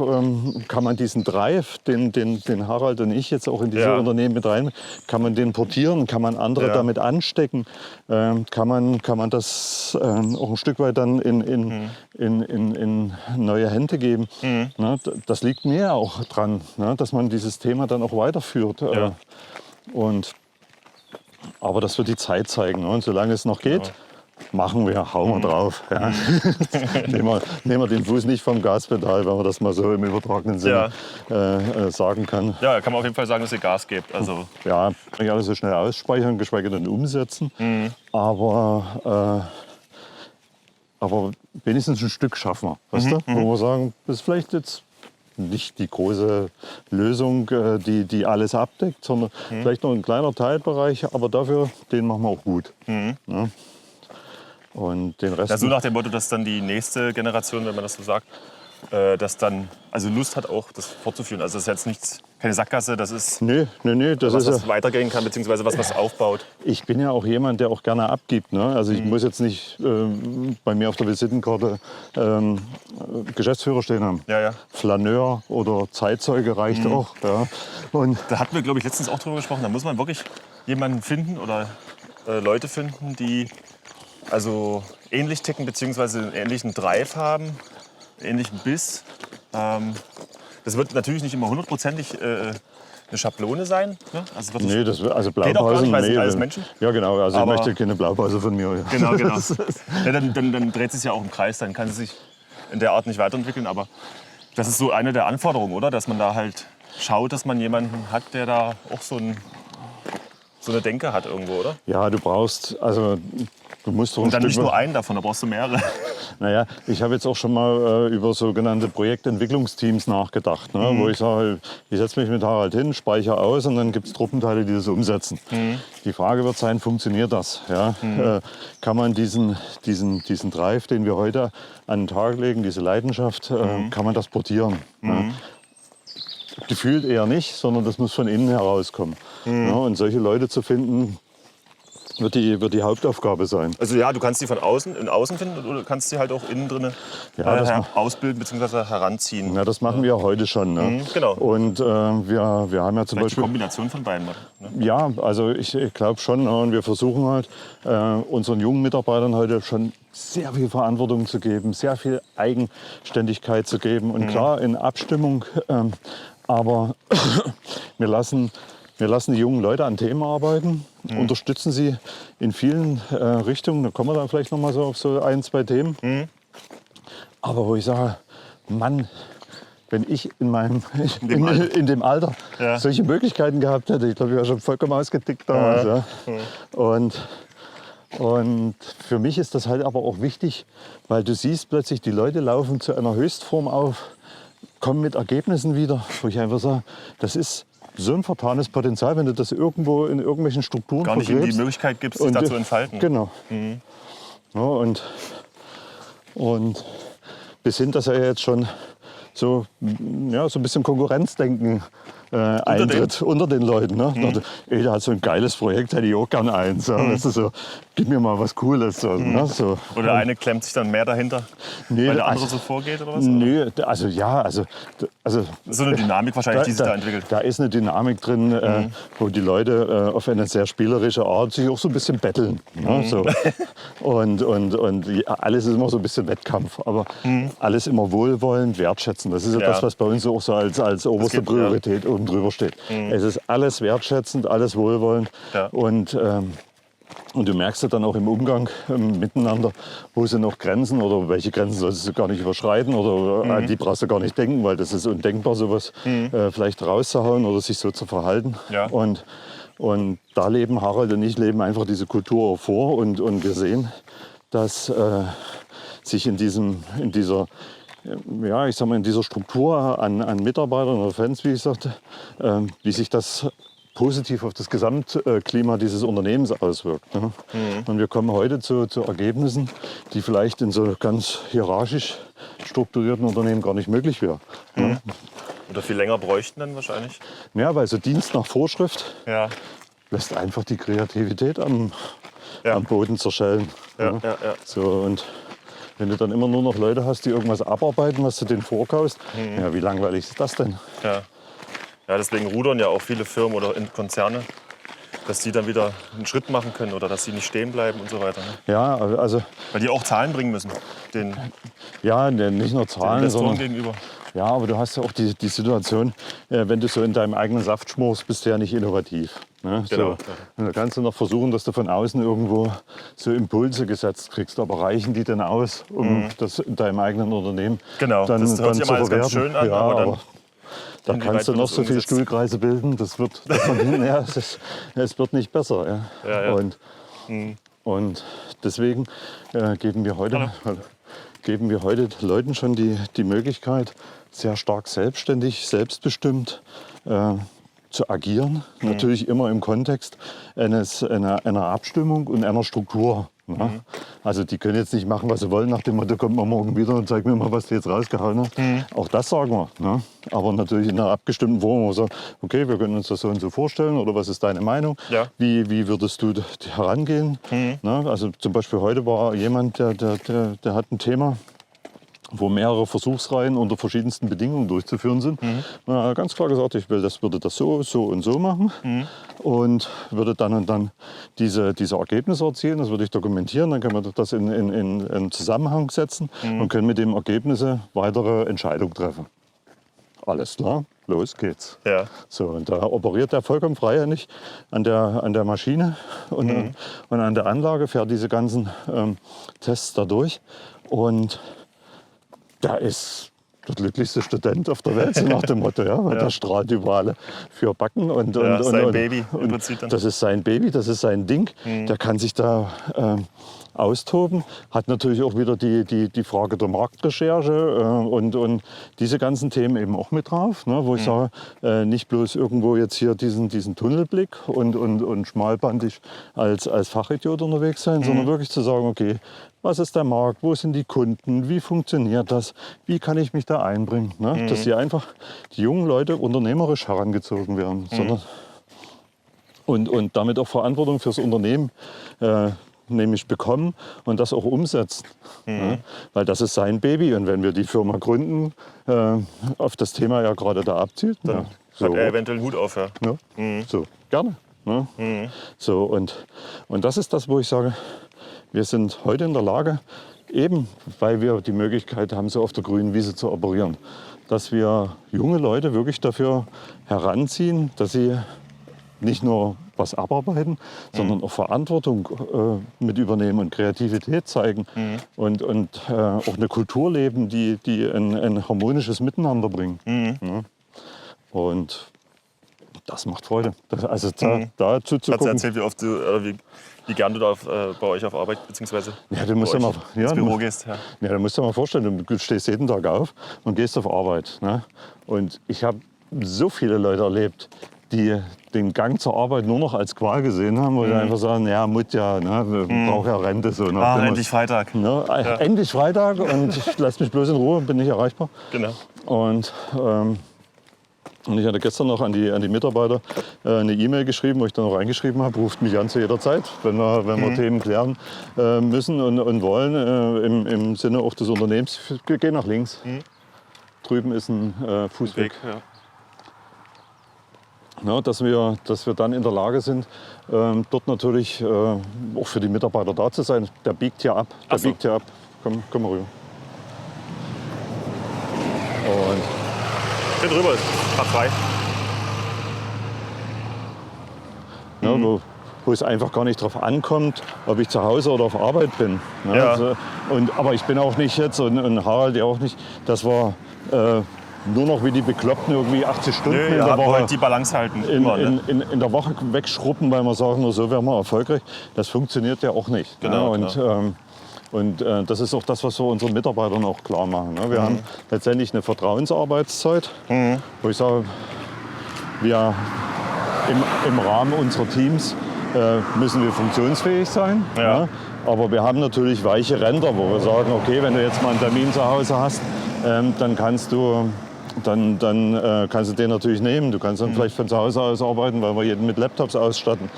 kann man diesen Drive, den Harald und ich jetzt auch in diese Unternehmen mit rein, kann man den portieren, kann man andere damit anstecken, kann man das auch ein Stück weit dann in neue Hände geben. Ne, das liegt mir auch dran, ne, dass man dieses Thema dann auch weiterführt. Aber das wird die Zeit zeigen. Ne? Und solange es noch geht, machen wir, hauen wir drauf. Ja. Nehmen wir den Fuß nicht vom Gaspedal, wenn man das mal so im übertragenen Sinne sagen kann. Ja, kann man auf jeden Fall sagen, dass ihr Gas gebt. Also. Ja, nicht alles so schnell ausspeichern, geschweige denn umsetzen. Aber wenigstens ein Stück schaffen wir. Weißt du? Wo wir sagen, das ist vielleicht jetzt nicht die große Lösung, die alles abdeckt, sondern vielleicht noch ein kleiner Teilbereich, aber dafür, den machen wir auch gut. Ja. Und den Rest. Ja, so nach dem Motto, dass dann die nächste Generation, wenn man das so sagt, das dann also Lust hat, auch das fortzuführen. Also das ist jetzt nichts, keine Sackgasse, das ist nee, das was, ist was weitergehen kann, beziehungsweise was aufbaut. Ich bin ja auch jemand, der auch gerne abgibt. Ne? Also ich muss jetzt nicht bei mir auf der Visitenkarte Geschäftsführer stehen haben. Ja. Flaneur oder Zeitzeuge reicht auch. Ja. Und Da hatten wir, glaube ich, letztens auch drüber gesprochen. Da muss man wirklich jemanden finden oder Leute finden, die also ähnlich ticken, beziehungsweise einen ähnlichen Drive haben, ähnlichen Biss. Das wird natürlich nicht immer hundertprozentig eine Schablone sein. Ne? Also wird nee, das also geht auch gar nicht, Blaupausen. weil es sind alles Menschen. Ja, genau. Also Aber ich möchte keine Blaupause von mir. Genau. Ja, dann dreht es sich ja auch im Kreis, dann kann es sich in der Art nicht weiterentwickeln. Aber das ist so eine der Anforderungen, oder? Dass man da halt schaut, dass man jemanden hat, der da auch so eine Denke hat irgendwo, oder? Ja, du musst doch Und dann nicht nur einen davon, da brauchst du mehrere. Naja, ich habe jetzt auch schon mal über sogenannte Projektentwicklungsteams nachgedacht, ne? Wo ich sage, ich setze mich mit Harald hin, speichere aus und dann gibt es Truppenteile, die das umsetzen. Die Frage wird sein, funktioniert das? Ja? Kann man diesen Drive, den wir heute an den Tag legen, diese Leidenschaft, kann man das portieren? Ja? Gefühlt eher nicht, sondern das muss von innen herauskommen. Ja, und solche Leute zu finden, wird die Hauptaufgabe sein. Also ja, du kannst die von außen finden oder du kannst sie halt auch innen drin ausbilden bzw. heranziehen. Ja, das machen wir heute schon. Ne? Genau. Und wir haben ja zum Beispiel... Eine Kombination von beiden. Ne? Ja, also ich glaube schon. Ne? Und wir versuchen halt unseren jungen Mitarbeitern heute schon sehr viel Verantwortung zu geben, sehr viel Eigenständigkeit zu geben. Und klar, in Abstimmung. Aber wir lassen die jungen Leute an Themen arbeiten, unterstützen sie in vielen Richtungen. Da kommen wir dann vielleicht noch mal so auf so ein, zwei Themen. Aber wo ich sage, Mann, wenn ich in dem Alter solche Möglichkeiten gehabt hätte, ich glaube, ich wäre schon vollkommen ausgetickt damals. Ja. Und für mich ist das halt aber auch wichtig, weil du siehst plötzlich, die Leute laufen zu einer Höchstform auf, kommen mit Ergebnissen wieder, wo ich einfach sage, das ist so ein vertanes Potenzial, wenn du das irgendwo in irgendwelchen Strukturen gar nicht vergräbst. die Möglichkeit gibst, sich da zu entfalten. Genau. Ja, und bis hin, dass er jetzt schon so ein bisschen Konkurrenzdenken eintritt unter den Leuten. Ne? Ey, der hat so ein geiles Projekt, hätte ich auch gern eins. Ja? Weißt du, so, gib mir mal was Cooles. So, ne? So. Oder eine klemmt sich dann mehr dahinter, weil der andere so vorgeht oder was? Nö, also so eine Dynamik wahrscheinlich, die sich da entwickelt. Da ist eine Dynamik drin, wo die Leute auf eine sehr spielerische Art sich auch so ein bisschen betteln. Ne? So. Und alles ist immer so ein bisschen Wettkampf, aber alles immer wohlwollend, wertschätzen. Das ist ja das, was bei uns auch so als oberste Priorität oben drüber steht. Es ist alles wertschätzend, alles wohlwollend. Ja. Und du merkst ja dann auch im Umgang miteinander, wo sind noch Grenzen oder welche Grenzen solltest du gar nicht überschreiten oder an die brauchst du gar nicht denken, weil das ist undenkbar, sowas vielleicht rauszuhauen oder sich so zu verhalten. Ja. Und da leben Harald und ich leben einfach diese Kultur auch vor und wir sehen, dass sich in dieser Struktur an Mitarbeitern oder Fans, wie ich sagte, wie sich das positiv auf das Gesamtklima dieses Unternehmens auswirkt. Ne? Und wir kommen heute zu Ergebnissen, die vielleicht in so ganz hierarchisch strukturierten Unternehmen gar nicht möglich wären. Ne? Oder viel länger bräuchten dann wahrscheinlich? Ja, weil so Dienst nach Vorschrift, lässt einfach die Kreativität am Boden zerschellen. Ja. So, und wenn du dann immer nur noch Leute hast, die irgendwas abarbeiten, was du denen vorkaust, ja, wie langweilig ist das denn? Ja, deswegen rudern ja auch viele Firmen oder Konzerne, dass die dann wieder einen Schritt machen können oder dass sie nicht stehen bleiben und so weiter. Ne? Ja, also... Weil die auch Zahlen bringen müssen, den nicht nur Zahlen, Investoren sondern... gegenüber. Ja, aber du hast ja auch die Situation, wenn du so in deinem eigenen Saft schmorst, bist du ja nicht innovativ. Ne? Genau. So. Und da kannst du noch versuchen, dass du von außen irgendwo so Impulse gesetzt kriegst. Aber reichen die denn aus, um das in deinem eigenen Unternehmen Genau, dann, das hört dann sich zu immer alles ganz verwerten? schön an, Ja, aber dann... Da kannst du noch so viele Stuhlkreise bilden, es wird nicht besser. Ja. Ja. Und deswegen geben wir heute Leuten schon die Möglichkeit, sehr stark selbstständig, selbstbestimmt zu agieren. Natürlich immer im Kontext einer Abstimmung und einer Struktur. Ja. Also die können jetzt nicht machen, was sie wollen, nach dem Motto, kommt man morgen wieder und zeigt mir mal, was du jetzt rausgehauen hast. Auch das sagen wir. Ne? Aber natürlich in einer abgestimmten Form, wo wir sagen, okay, wir können uns das so und so vorstellen, oder was ist deine Meinung? Ja. Wie würdest du herangehen? Ne? Also zum Beispiel heute war jemand, der hat ein Thema, wo mehrere Versuchsreihen unter verschiedensten Bedingungen durchzuführen sind. Na, ganz klar gesagt, ich würde das so und so machen und würde dann und dann diese Ergebnisse erzielen. Das würde ich dokumentieren, dann können wir das in Zusammenhang setzen und können mit dem Ergebnisse weitere Entscheidungen treffen. Alles klar, los geht's. Ja. So, und da operiert er vollkommen freihändig an der Maschine und an der Anlage, fährt diese ganzen Tests da durch. Und der ist der glücklichste Student auf der Welt, so nach dem Motto. Ja? Weil der strahlt überall für Backen. Sein Baby im Prinzip dann. Das ist sein Baby, das ist sein Ding. Der kann sich da austoben. Hat natürlich auch wieder die Frage der Marktrecherche und diese ganzen Themen eben auch mit drauf. Ne? Wo ich sage, nicht bloß irgendwo jetzt hier diesen Tunnelblick und schmalbandig als Fachidiot unterwegs sein, sondern wirklich zu sagen, okay, was ist der Markt, wo sind die Kunden, wie funktioniert das, wie kann ich mich da einbringen. Ne? Dass die jungen Leute unternehmerisch herangezogen werden. Sondern und damit auch Verantwortung fürs Unternehmen nämlich bekommen und das auch umsetzen. Ne? Weil das ist sein Baby und wenn wir die Firma gründen, auf das Thema ja gerade da abzielt, dann hat er eventuell einen Hut auf. Ja. Ja, so, gerne. Ne? So, und das ist das, wo ich sage, wir sind heute in der Lage, eben weil wir die Möglichkeit haben, so auf der grünen Wiese zu operieren, dass wir junge Leute wirklich dafür heranziehen, dass sie nicht nur was abarbeiten, sondern auch Verantwortung mit übernehmen und Kreativität zeigen und auch eine Kultur leben, die ein harmonisches Miteinander bringt. Ja. Und das macht Freude. Also da zuzugucken. Hast du erzählt, wie oft wie gern du da bei euch auf Arbeit bzw. ins Büro gehst? Ja. Ja, da musst du dir mal vorstellen, du stehst jeden Tag auf und gehst auf Arbeit. Ne? Und ich habe so viele Leute erlebt, die den Gang zur Arbeit nur noch als Qual gesehen haben, wo die einfach sagen, ja, Mut ja, ne, brauche ja Rente. So, endlich Freitag. Ne? Ja. Endlich Freitag und lass mich bloß in Ruhe, bin nicht erreichbar. Genau. Und ich hatte gestern noch an die Mitarbeiter eine E-Mail geschrieben, wo ich dann noch reingeschrieben habe, ruft mich an zu jeder Zeit, wenn wir Themen klären müssen und wollen, im Sinne auch des Unternehmens. Geh nach links. Drüben ist ein Fußweg. Ja. Ja, dass wir dann in der Lage sind, dort natürlich auch für die Mitarbeiter da zu sein. Der biegt hier ab. Komm mal rüber. Und Bin drüber, ist frei. Ja, wo es einfach gar nicht darauf ankommt, ob ich zu Hause oder auf Arbeit bin. Ne? Ja. Also, aber ich bin auch nicht jetzt und Harald ja auch nicht, dass wir nur noch wie die Bekloppten irgendwie 80 Stunden in der Woche halt die Balance halten. In der Woche wegschruppen, weil wir sagen, nur so werden wir erfolgreich. Das funktioniert ja auch nicht. Genau, ne? Und das ist auch das, was wir unseren Mitarbeitern auch klar machen. Ne? Wir haben letztendlich eine Vertrauensarbeitszeit, wo ich sage, wir im Rahmen unserer Teams müssen wir funktionsfähig sein. Ja. Ne? Aber wir haben natürlich weiche Ränder, wo wir sagen, okay, wenn du jetzt mal einen Termin zu Hause hast, dann kannst du dann kannst du den natürlich nehmen. Du kannst dann vielleicht von zu Hause aus arbeiten, weil wir jeden mit Laptops ausstatten.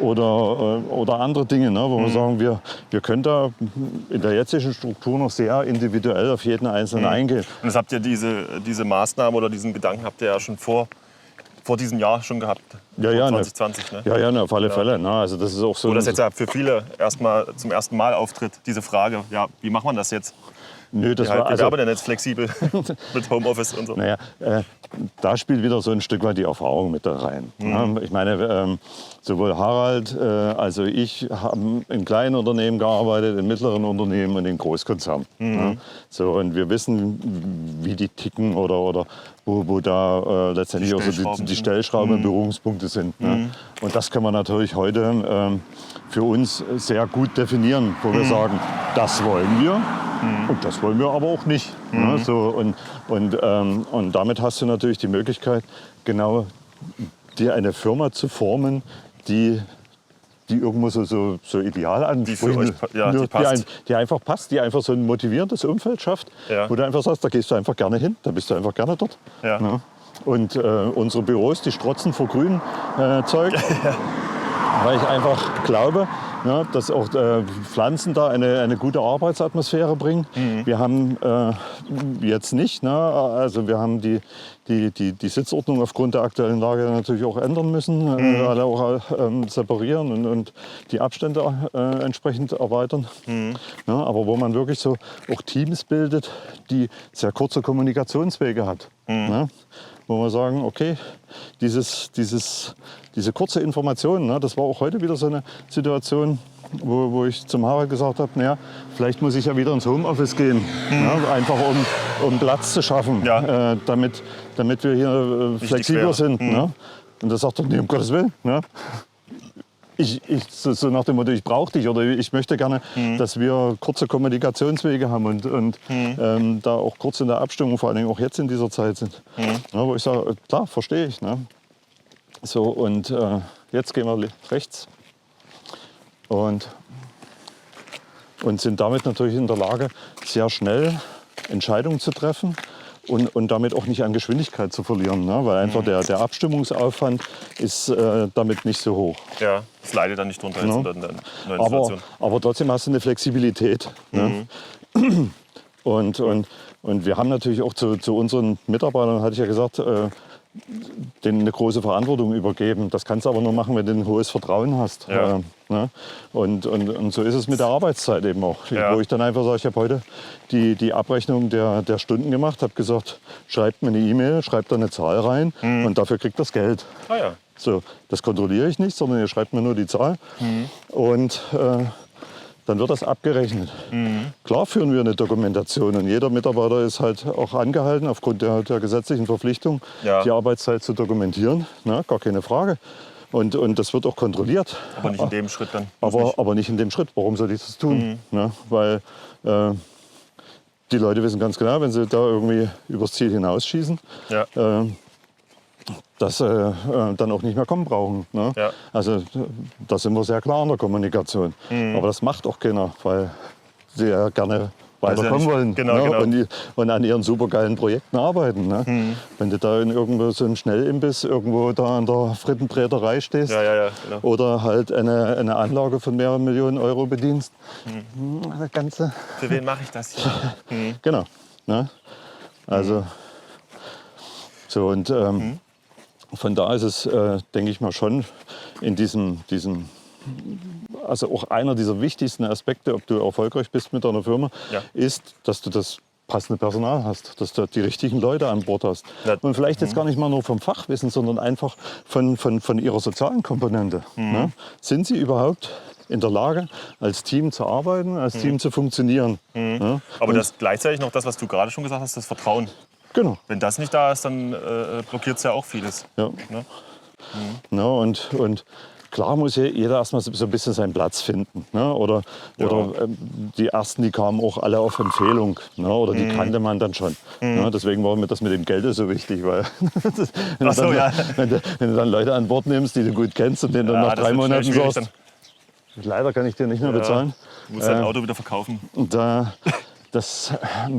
Oder andere Dinge, ne, wo wir sagen, wir können da in der jetzigen Struktur noch sehr individuell auf jeden Einzelnen eingehen. Und das habt ihr diese Maßnahme oder diesen Gedanken habt ihr ja schon vor diesem Jahr schon gehabt. Ja, ja, 2020, ne? Ja, auf alle Fälle. Ne? Also das ist auch so. Wo das jetzt ja für viele zum ersten Mal auftritt, diese Frage, ja, wie macht man das jetzt? Nö, das Wie arbeiten denn jetzt flexibel mit Homeoffice und so? Naja, da spielt wieder so ein Stück weit die Erfahrung mit da rein. Ja, ich meine, sowohl Harald als auch ich haben in kleinen Unternehmen gearbeitet, in mittleren Unternehmen und in Großkonzernen. Ja, so, und wir wissen, wie die ticken oder wo da letztendlich auch so die Stellschrauben und Berührungspunkte sind. Ne? Und das kann man natürlich heute für uns sehr gut definieren, wo wir sagen, das wollen wir. Und das wollen wir aber auch nicht. Ne? So, und damit hast du natürlich die Möglichkeit, genau dir eine Firma zu formen, die irgendwo so ideal anspricht, die einfach passt, die einfach so ein motivierendes Umfeld schafft, wo du einfach sagst, da gehst du einfach gerne hin, da bist du einfach gerne dort. Ja. Ne? Und unsere Büros, die strotzen vor grünem Zeug, weil ich einfach glaube, ja, dass auch Pflanzen da eine gute Arbeitsatmosphäre bringen. Wir haben jetzt nicht, ne, also wir haben die Sitzordnung aufgrund der aktuellen Lage natürlich auch ändern müssen, alle auch separieren und die Abstände entsprechend erweitern. Ja, aber wo man wirklich so auch Teams bildet, die sehr kurze Kommunikationswege hat. Ne? Wo wir sagen, okay, diese kurze Information, ne, das war auch heute wieder so eine Situation, wo ich zum Harald gesagt habe, naja, vielleicht muss ich ja wieder ins Homeoffice gehen, ne, einfach um Platz zu schaffen, damit wir hier flexibler sind. Ne? Und da sagt er, nee, um Gottes Willen. Ne? So nach dem Motto, ich brauche dich oder ich möchte gerne, dass wir kurze Kommunikationswege haben und da auch kurz in der Abstimmung, vor allem auch jetzt in dieser Zeit sind. Ja, wo ich sage, klar, verstehe ich. Ne? So, und jetzt gehen wir rechts und sind damit natürlich in der Lage, sehr schnell Entscheidungen zu treffen. Und damit auch nicht an Geschwindigkeit zu verlieren, ne? Weil einfach der Abstimmungsaufwand ist damit nicht so hoch. Ja, es leidet dann nicht drunter jetzt in der neuen Situation. Aber trotzdem hast du eine Flexibilität. Ne? Und wir haben natürlich auch zu unseren Mitarbeitern, hatte ich ja gesagt, denen eine große Verantwortung übergeben. Das kannst du aber nur machen, wenn du ein hohes Vertrauen hast. Ja. Ne? Und so ist es mit der Arbeitszeit eben auch. Ja. Wo ich dann einfach sage, ich habe heute die Abrechnung der Stunden gemacht, habe gesagt, schreibt mir eine E-Mail, schreibt da eine Zahl rein und dafür kriegt das Geld. Ah, ja. So, das kontrolliere ich nicht, sondern ihr schreibt mir nur die Zahl. Und dann wird das abgerechnet. Klar führen wir eine Dokumentation und jeder Mitarbeiter ist halt auch angehalten, aufgrund der gesetzlichen Verpflichtung, die Arbeitszeit zu dokumentieren. Na, gar keine Frage. Und das wird auch kontrolliert. Aber nicht in dem Schritt dann. Aber nicht in dem Schritt. Warum soll ich das tun? Na, weil die Leute wissen ganz genau, wenn sie da irgendwie übers Ziel hinausschießen, dass sie dann auch nicht mehr kommen brauchen. Ne? Ja. Also da sind wir sehr klar in der Kommunikation. Aber das macht auch keiner, weil sie ja gerne weiterkommen wollen, genau, ne? genau. Und an ihren supergeilen Projekten arbeiten. Ne? Wenn du da in irgendwo so einem Schnellimbiss irgendwo da an der Frittenbräterei stehst genau. oder halt eine Anlage von mehreren Millionen Euro bedienst, das Ganze... Für wen mache ich das hier? Genau. Ne? Also so und von da ist es, denke ich mal, schon in diesem also auch einer dieser wichtigsten Aspekte, ob du erfolgreich bist mit deiner Firma, ist, dass du das passende Personal hast, dass du die richtigen Leute an Bord hast. Ja. Und vielleicht jetzt gar nicht mal nur vom Fachwissen, sondern einfach von ihrer sozialen Komponente. Ne? Sind sie überhaupt in der Lage, als Team zu arbeiten, als Team zu funktionieren? Ne? Aber das gleichzeitig noch das, was du gerade schon gesagt hast, das Vertrauen. Genau. Wenn das nicht da ist, dann blockiert es ja auch vieles. Ja. Ne? Ne? Und klar muss jeder erstmal so ein bisschen seinen Platz finden. Ne? Oder die ersten, die kamen auch alle auf Empfehlung. Ne? Oder die kannte man dann schon. Ne? Deswegen war mir das mit dem Geld so wichtig. Weil wenn du dann Leute an Bord nimmst, die du gut kennst und denen dann nach 3 Monaten sagst, leider kann ich dir nicht mehr bezahlen. Du musst dein Auto wieder verkaufen. Und da das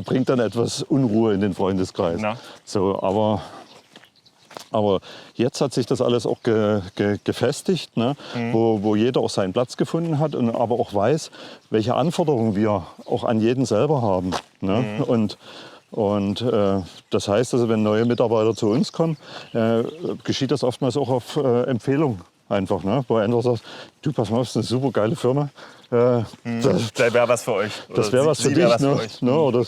bringt dann etwas Unruhe in den Freundeskreis. Na. So, aber jetzt hat sich das alles auch gefestigt, ne? Wo jeder auch seinen Platz gefunden hat und aber auch weiß, welche Anforderungen wir auch an jeden selber haben. Ne? Und das heißt, also, wenn neue Mitarbeiter zu uns kommen, geschieht das oftmals auch auf Empfehlung einfach. Ne? Wo einer sagt, du, pass mal auf, das ist eine super geile Firma. Das wäre was für euch. Das wäre was für dich. Was ne? für euch. Ne? Oder,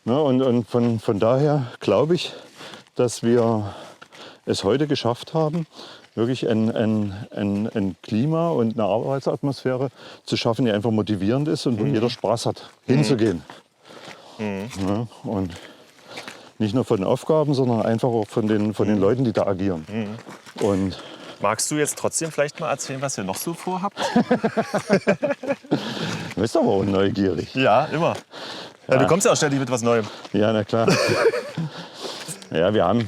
ne? Und von daher glaube ich, dass wir es heute geschafft haben, wirklich ein Klima und eine Arbeitsatmosphäre zu schaffen, die einfach motivierend ist und wo jeder Spaß hat, hinzugehen. Ja, und nicht nur von den Aufgaben, sondern einfach auch von den Leuten, die da agieren. Und magst du jetzt trotzdem vielleicht mal erzählen, was ihr noch so vorhabt? du bist aber auch neugierig. Ja, immer. Ja, du kommst ja auch ständig mit was Neuem. Ja, na klar. Ja, wir haben,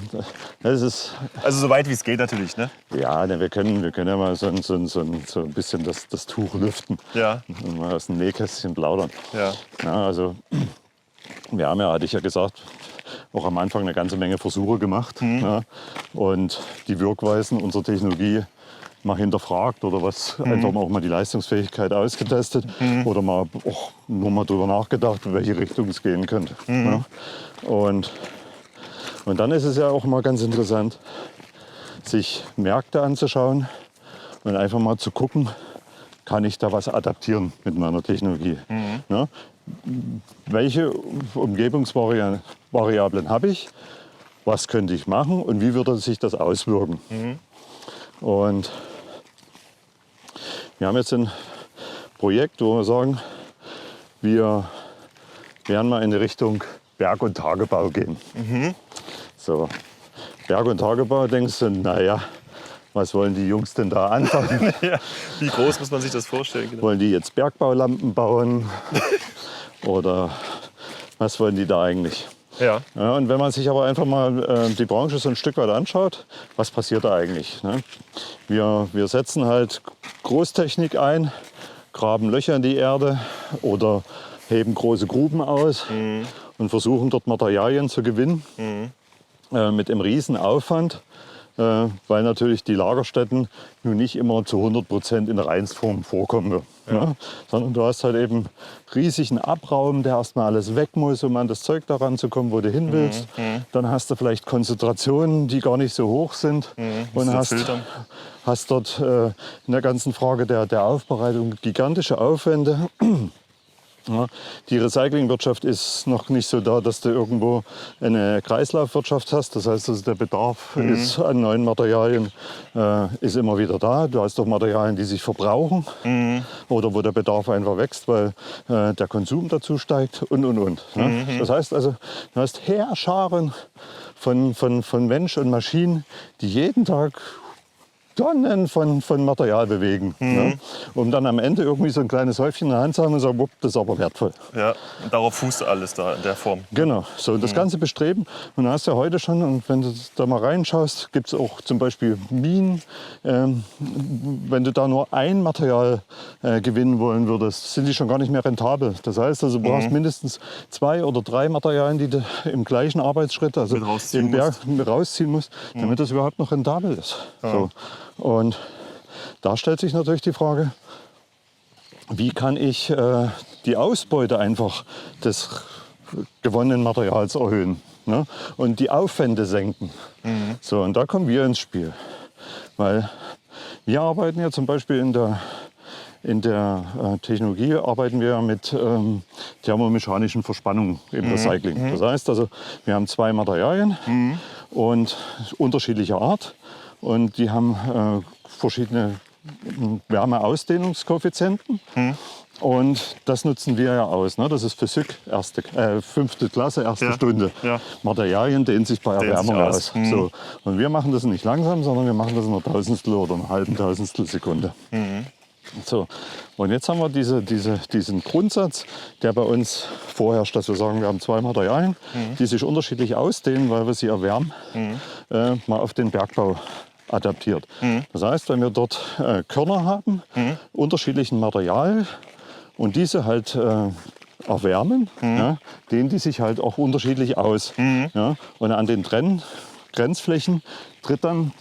das ist, Also so weit wie es geht natürlich, ne? ja, wir können ja mal so ein bisschen das Tuch lüften Ja. und mal aus dem Nähkästchen plaudern. Ja. Ja, also wir haben ja, hatte ich ja gesagt, auch am Anfang eine ganze Menge Versuche gemacht. Ja, und die Wirkweisen unserer Technologie mal hinterfragt oder was, einfach auch mal die Leistungsfähigkeit ausgetestet oder mal nur mal drüber nachgedacht, in welche Richtung es gehen könnte. Ja. Und dann ist es ja auch mal ganz interessant, sich Märkte anzuschauen und einfach mal zu gucken, kann ich da was adaptieren mit meiner Technologie. Ja? Welche Umgebungsvariablen habe ich? Was könnte ich machen und wie würde sich das auswirken? Und wir haben jetzt ein Projekt, wo wir sagen, wir werden mal in die Richtung Berg- und Tagebau gehen. So, Berg- und Tagebau, denkst du, naja, was wollen die Jungs denn da anfangen? Ja. Wie groß muss man sich das vorstellen? Genau. Wollen die jetzt Bergbaulampen bauen? Oder was wollen die da eigentlich? Ja. Ja, und wenn man sich aber einfach mal die Branche so ein Stück weit anschaut, was passiert da eigentlich? Ne? Wir setzen halt Großtechnik ein, graben Löcher in die Erde oder heben große Gruben aus und versuchen dort Materialien zu gewinnen mit einem riesen Aufwand, weil natürlich die Lagerstätten nun nicht immer zu 100% in der Reinform vorkommen. Ne? Sondern du hast halt eben riesigen Abraum, der erstmal alles weg muss, um an das Zeug daran zu kommen, wo du hin willst. Dann hast du vielleicht Konzentrationen, die gar nicht so hoch sind. Und hast dort in der ganzen Frage der Aufbereitung gigantische Aufwände. Ja, die Recyclingwirtschaft ist noch nicht so da, dass du irgendwo eine Kreislaufwirtschaft hast. Das heißt, also der Bedarf ist an neuen Materialien ist immer wieder da. Du hast auch Materialien, die sich verbrauchen oder wo der Bedarf einfach wächst, weil der Konsum dazu steigt und. Ne? Das heißt also, du hast Heerscharen von Mensch und Maschinen, die jeden Tag Tonnen von Material bewegen, ne? Um dann am Ende irgendwie so ein kleines Häufchen in der Hand zu haben und sagen, wupp, das ist aber wertvoll. Ja, und darauf fußt alles da in der Form. Genau, so und das ganze Bestreben. Und da hast du ja heute schon, und wenn du da mal reinschaust, gibt es auch zum Beispiel Minen. Wenn du da nur ein Material gewinnen wollen würdest, sind die schon gar nicht mehr rentabel. Das heißt, also, du brauchst mindestens 2 oder 3 Materialien, die du im gleichen Arbeitsschritt, also im Berg, rausziehen musst, damit das überhaupt noch rentabel ist. So. Und da stellt sich natürlich die Frage, wie kann ich die Ausbeute einfach des gewonnenen Materials erhöhen, ne? Und die Aufwände senken. So, und da kommen wir ins Spiel. Weil wir arbeiten ja zum Beispiel in der Technologie arbeiten wir mit thermomechanischen Verspannungen im Recycling. Das heißt also, wir haben 2 Materialien und unterschiedlicher Art. Und die haben verschiedene Wärmeausdehnungskoeffizienten. Und das nutzen wir ja aus. Ne? Das ist Physik, 5. Klasse, 1. Stunde. Ja. Materialien dehnen sich bei Erwärmung aus. So. Und wir machen das nicht langsam, sondern wir machen das in einer Tausendstel oder einer halben Tausendstel Sekunde. So. Und jetzt haben wir diesen Grundsatz, der bei uns vorherrscht, dass wir sagen, wir haben 2 Materialien, die sich unterschiedlich ausdehnen, weil wir sie erwärmen, mal auf den Bergbau adaptiert. Das heißt, wenn wir dort Körner haben, unterschiedlichen Material und diese halt erwärmen, ja, dehnen die sich halt auch unterschiedlich aus. Ja. Und an den Grenzflächen tritt dann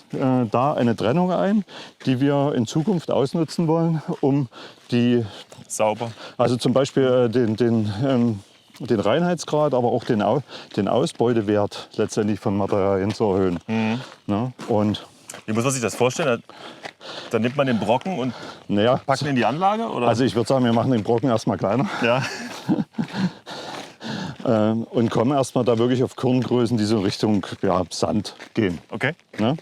da eine Trennung ein, die wir in Zukunft ausnutzen wollen, um die Sauber. Also zum Beispiel den Reinheitsgrad, aber auch den Ausbeutewert letztendlich von Materialien zu erhöhen. Ja, und Wie muss man sich das vorstellen? Dann nimmt man den Brocken und naja, packt ihn in die Anlage? Oder? also ich würde sagen, wir machen den Brocken erstmal kleiner Ja. und kommen erstmal da wirklich auf Korngrößen, die so Richtung Sand gehen. Okay. Ne?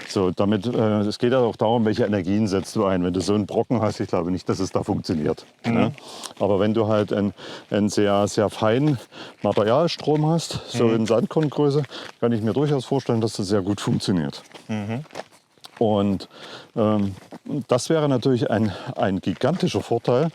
So, damit, es geht ja auch darum, welche Energien setzt du ein. Wenn du so einen Brocken hast, ich glaube nicht, dass es da funktioniert. Ne? Aber wenn du halt einen sehr, sehr feinen Materialstrom hast, so in Sandkorngröße, kann ich mir durchaus vorstellen, dass das sehr gut funktioniert. Und das wäre natürlich ein gigantischer Vorteil,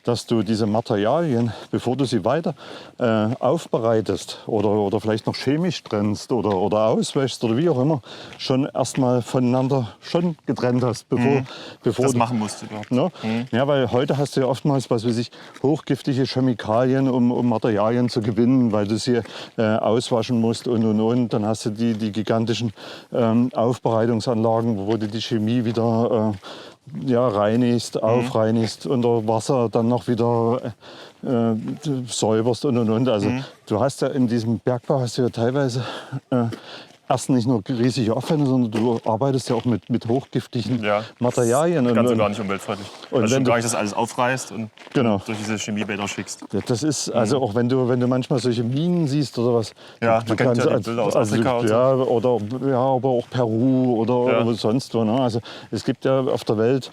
dass du diese Materialien, bevor du sie weiter aufbereitest oder vielleicht noch chemisch trennst oder auswäschst oder wie auch immer, schon erstmal voneinander schon getrennt hast, bevor Das du machen musst du überhaupt. Ne? Ja, weil heute hast du ja oftmals, was weiß ich, hochgiftige Chemikalien, um Materialien zu gewinnen, weil du sie auswaschen musst und. Dann hast du die gigantischen Aufbereitungsanlagen, wo du die Chemie wieder reinigst, aufreinigst, unter Wasser dann noch wieder säuberst und. Also du hast ja in diesem Bergbau hast du ja teilweise erst nicht nur riesige Aufwände, sondern du arbeitest ja auch mit hochgiftigen Materialien. Ganz und gar nicht umweltfreundlich. Und weil wenn du gar nicht das alles aufreißt und Genau. durch diese Chemiebäder schickst. Ja, das ist, also auch wenn du manchmal solche Minen siehst oder was. Ja, du man kennt ja die Bilder aus Afrika und so. aber auch Peru oder sonst wo. Ne? Also es gibt ja auf der Welt,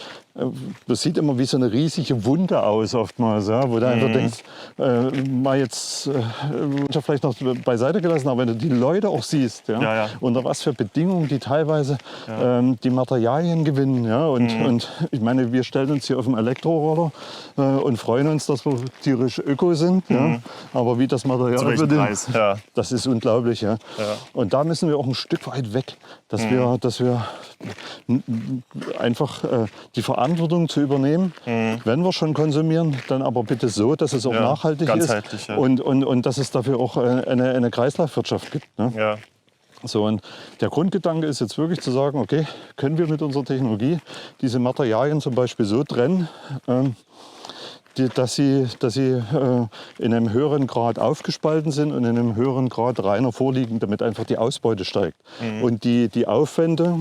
das sieht immer wie so eine riesige Wunde aus oftmals, ja, wo du einfach denkst, mal jetzt vielleicht noch beiseite gelassen, aber wenn du die Leute auch siehst, unter was für Bedingungen die teilweise die Materialien gewinnen. Ja? Und ich meine, wir stellen uns hier auf dem Elektroroller und freuen uns, dass wir tierisch öko sind. Ja? Aber wie das Material Zu welchem Preis? Ja. das ist unglaublich. Ja? Und da müssen wir auch ein Stück weit weg, dass wir einfach die Verantwortung zu übernehmen, wenn wir schon konsumieren, dann aber bitte so, dass es auch nachhaltig ist und dass es dafür auch eine Kreislaufwirtschaft gibt. Ne? Ja. So, und der Grundgedanke ist jetzt wirklich zu sagen, okay, können wir mit unserer Technologie diese Materialien zum Beispiel so trennen, dass sie in einem höheren Grad aufgespalten sind und in einem höheren Grad reiner vorliegen, damit einfach die Ausbeute steigt und die Aufwände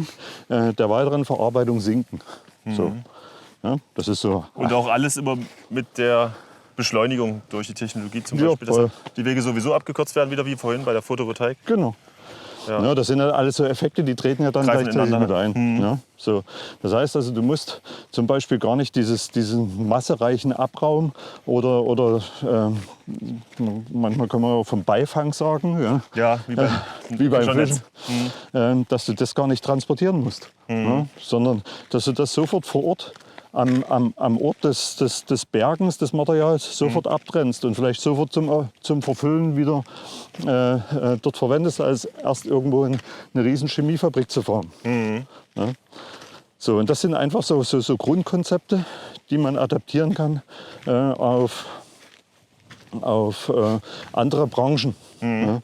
der weiteren Verarbeitung sinken. So. Ja, das ist so. Und auch alles immer mit der Beschleunigung durch die Technologie zum Beispiel, dass die Wege sowieso abgekürzt werden, wieder wie vorhin bei der Photovoltaik. Genau. Ja, das sind ja alles so Effekte, die treten ja dann gleichzeitig mit ein. Ja, so. Das heißt also, du musst zum Beispiel gar nicht diesen massereichen Abraum oder manchmal kann man auch vom Beifang sagen, wie beim Fischen, dass du das gar nicht transportieren musst, sondern dass du das sofort vor Ort am Ort des Bergens des Materials sofort abtrennst und vielleicht sofort zum Verfüllen wieder dort verwendest, als erst irgendwo in eine riesen Chemiefabrik zu fahren. Ja. So, und das sind einfach so Grundkonzepte, die man adaptieren kann auf andere Branchen. Ja.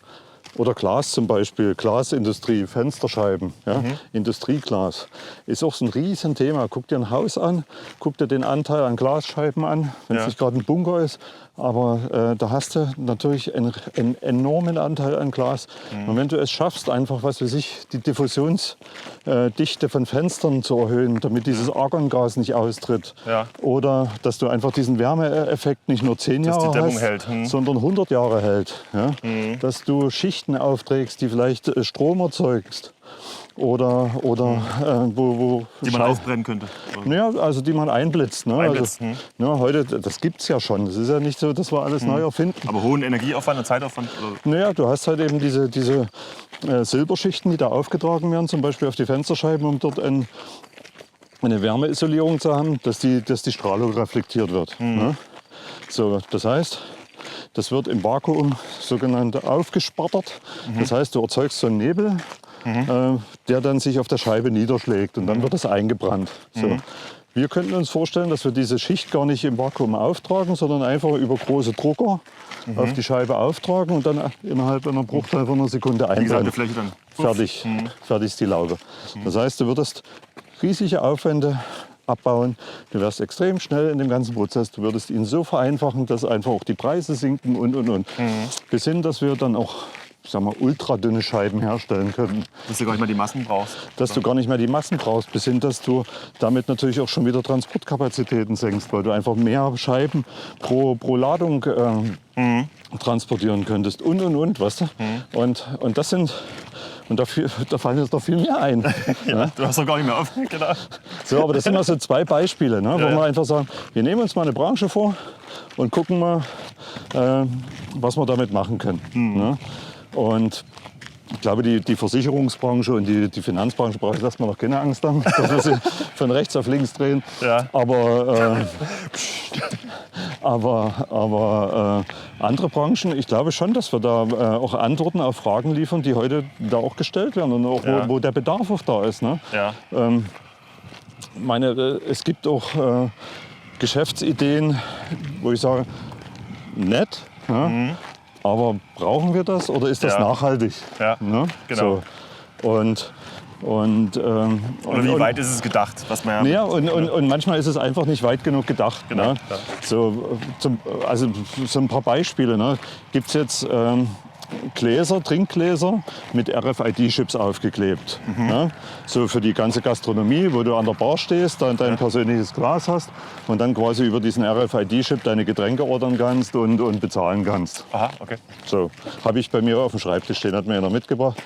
Oder Glas zum Beispiel, Glasindustrie, Fensterscheiben, Industrieglas. Ist auch so ein Riesenthema. Guck dir ein Haus an, guck dir den Anteil an Glasscheiben an, wenn es nicht gerade ein Bunker ist. Aber da hast du natürlich einen enormen Anteil an Glas. Und wenn du es schaffst, einfach, was weiß ich, die Diffusionsdichte von Fenstern zu erhöhen, damit dieses Argongas nicht austritt. Oder dass du einfach diesen Wärmeeffekt nicht nur 10 Jahre die Dämmung hast, hält. sondern 100 Jahre hält. Ja? Dass du Schichten aufträgst, die vielleicht Strom erzeugst. Oder wo die man aufbrennen könnte. Ja, also die man einblitzt. Ne? Einblitzt, heute, das gibt es ja schon. Es ist ja nicht so, dass wir alles neu erfinden. Aber hohen Energieaufwand und Zeitaufwand? Oder? Naja, du hast halt eben diese Silberschichten, die da aufgetragen werden, zum Beispiel auf die Fensterscheiben, um dort eine Wärmeisolierung zu haben, dass die Strahlung reflektiert wird. Ne? So, das heißt, das wird im Vakuum sogenannt aufgespattert. Das heißt, du erzeugst so einen Nebel der dann sich auf der Scheibe niederschlägt und dann wird das eingebrannt. So. Wir könnten uns vorstellen, dass wir diese Schicht gar nicht im Vakuum auftragen, sondern einfach über große Drucker auf die Scheibe auftragen und dann innerhalb einer Bruchteil von einer Sekunde einbrennen. Fläche dann. Fertig ist die Laube. Das heißt, du würdest riesige Aufwände abbauen. Du wärst extrem schnell in dem ganzen Prozess. Du würdest ihn so vereinfachen, dass einfach auch die Preise sinken und. Bis hin, dass wir dann auch, ich sag mal, ultradünne Scheiben herstellen können. Dass du gar nicht mehr die Massen brauchst. Dass du gar nicht mehr die Massen brauchst, bis hin, dass du damit natürlich auch schon wieder Transportkapazitäten senkst, weil du einfach mehr Scheiben pro Ladung transportieren könntest und, weißt du? Und das sind, und da fallen jetzt noch viel mehr ein. Ja, du hast doch gar nicht mehr auf. Genau. So, aber das sind also 2 Beispiele, ne, wo wir einfach sagen, wir nehmen uns mal eine Branche vor und gucken mal, was wir damit machen können. Ne? Und ich glaube, die Versicherungsbranche und die Finanzbranche braucht erstmal noch keine Angst haben, dass wir sie von rechts auf links drehen. Ja. Aber andere Branchen, ich glaube schon, dass wir da auch Antworten auf Fragen liefern, die heute da auch gestellt werden und auch wo der Bedarf auch da ist. Ne? Ja. Es gibt auch Geschäftsideen, wo ich sage, nett, ja, aber brauchen wir das oder ist das nachhaltig? Ja, ne? genau. So. Und Oder wie weit ist es gedacht? Was man ja, und manchmal ist es einfach nicht weit genug gedacht. Genau, Ne? So, so ein paar Beispiele. Ne? Gibt es jetzt Trinkgläser mit RFID-Chips aufgeklebt. Ne? So für die ganze Gastronomie, wo du an der Bar stehst, dann dein persönliches Glas hast und dann quasi über diesen RFID-Chip deine Getränke ordern kannst und bezahlen kannst. Aha, okay. So, habe ich bei mir auf dem Schreibtisch stehen, hat mir einer mitgebracht.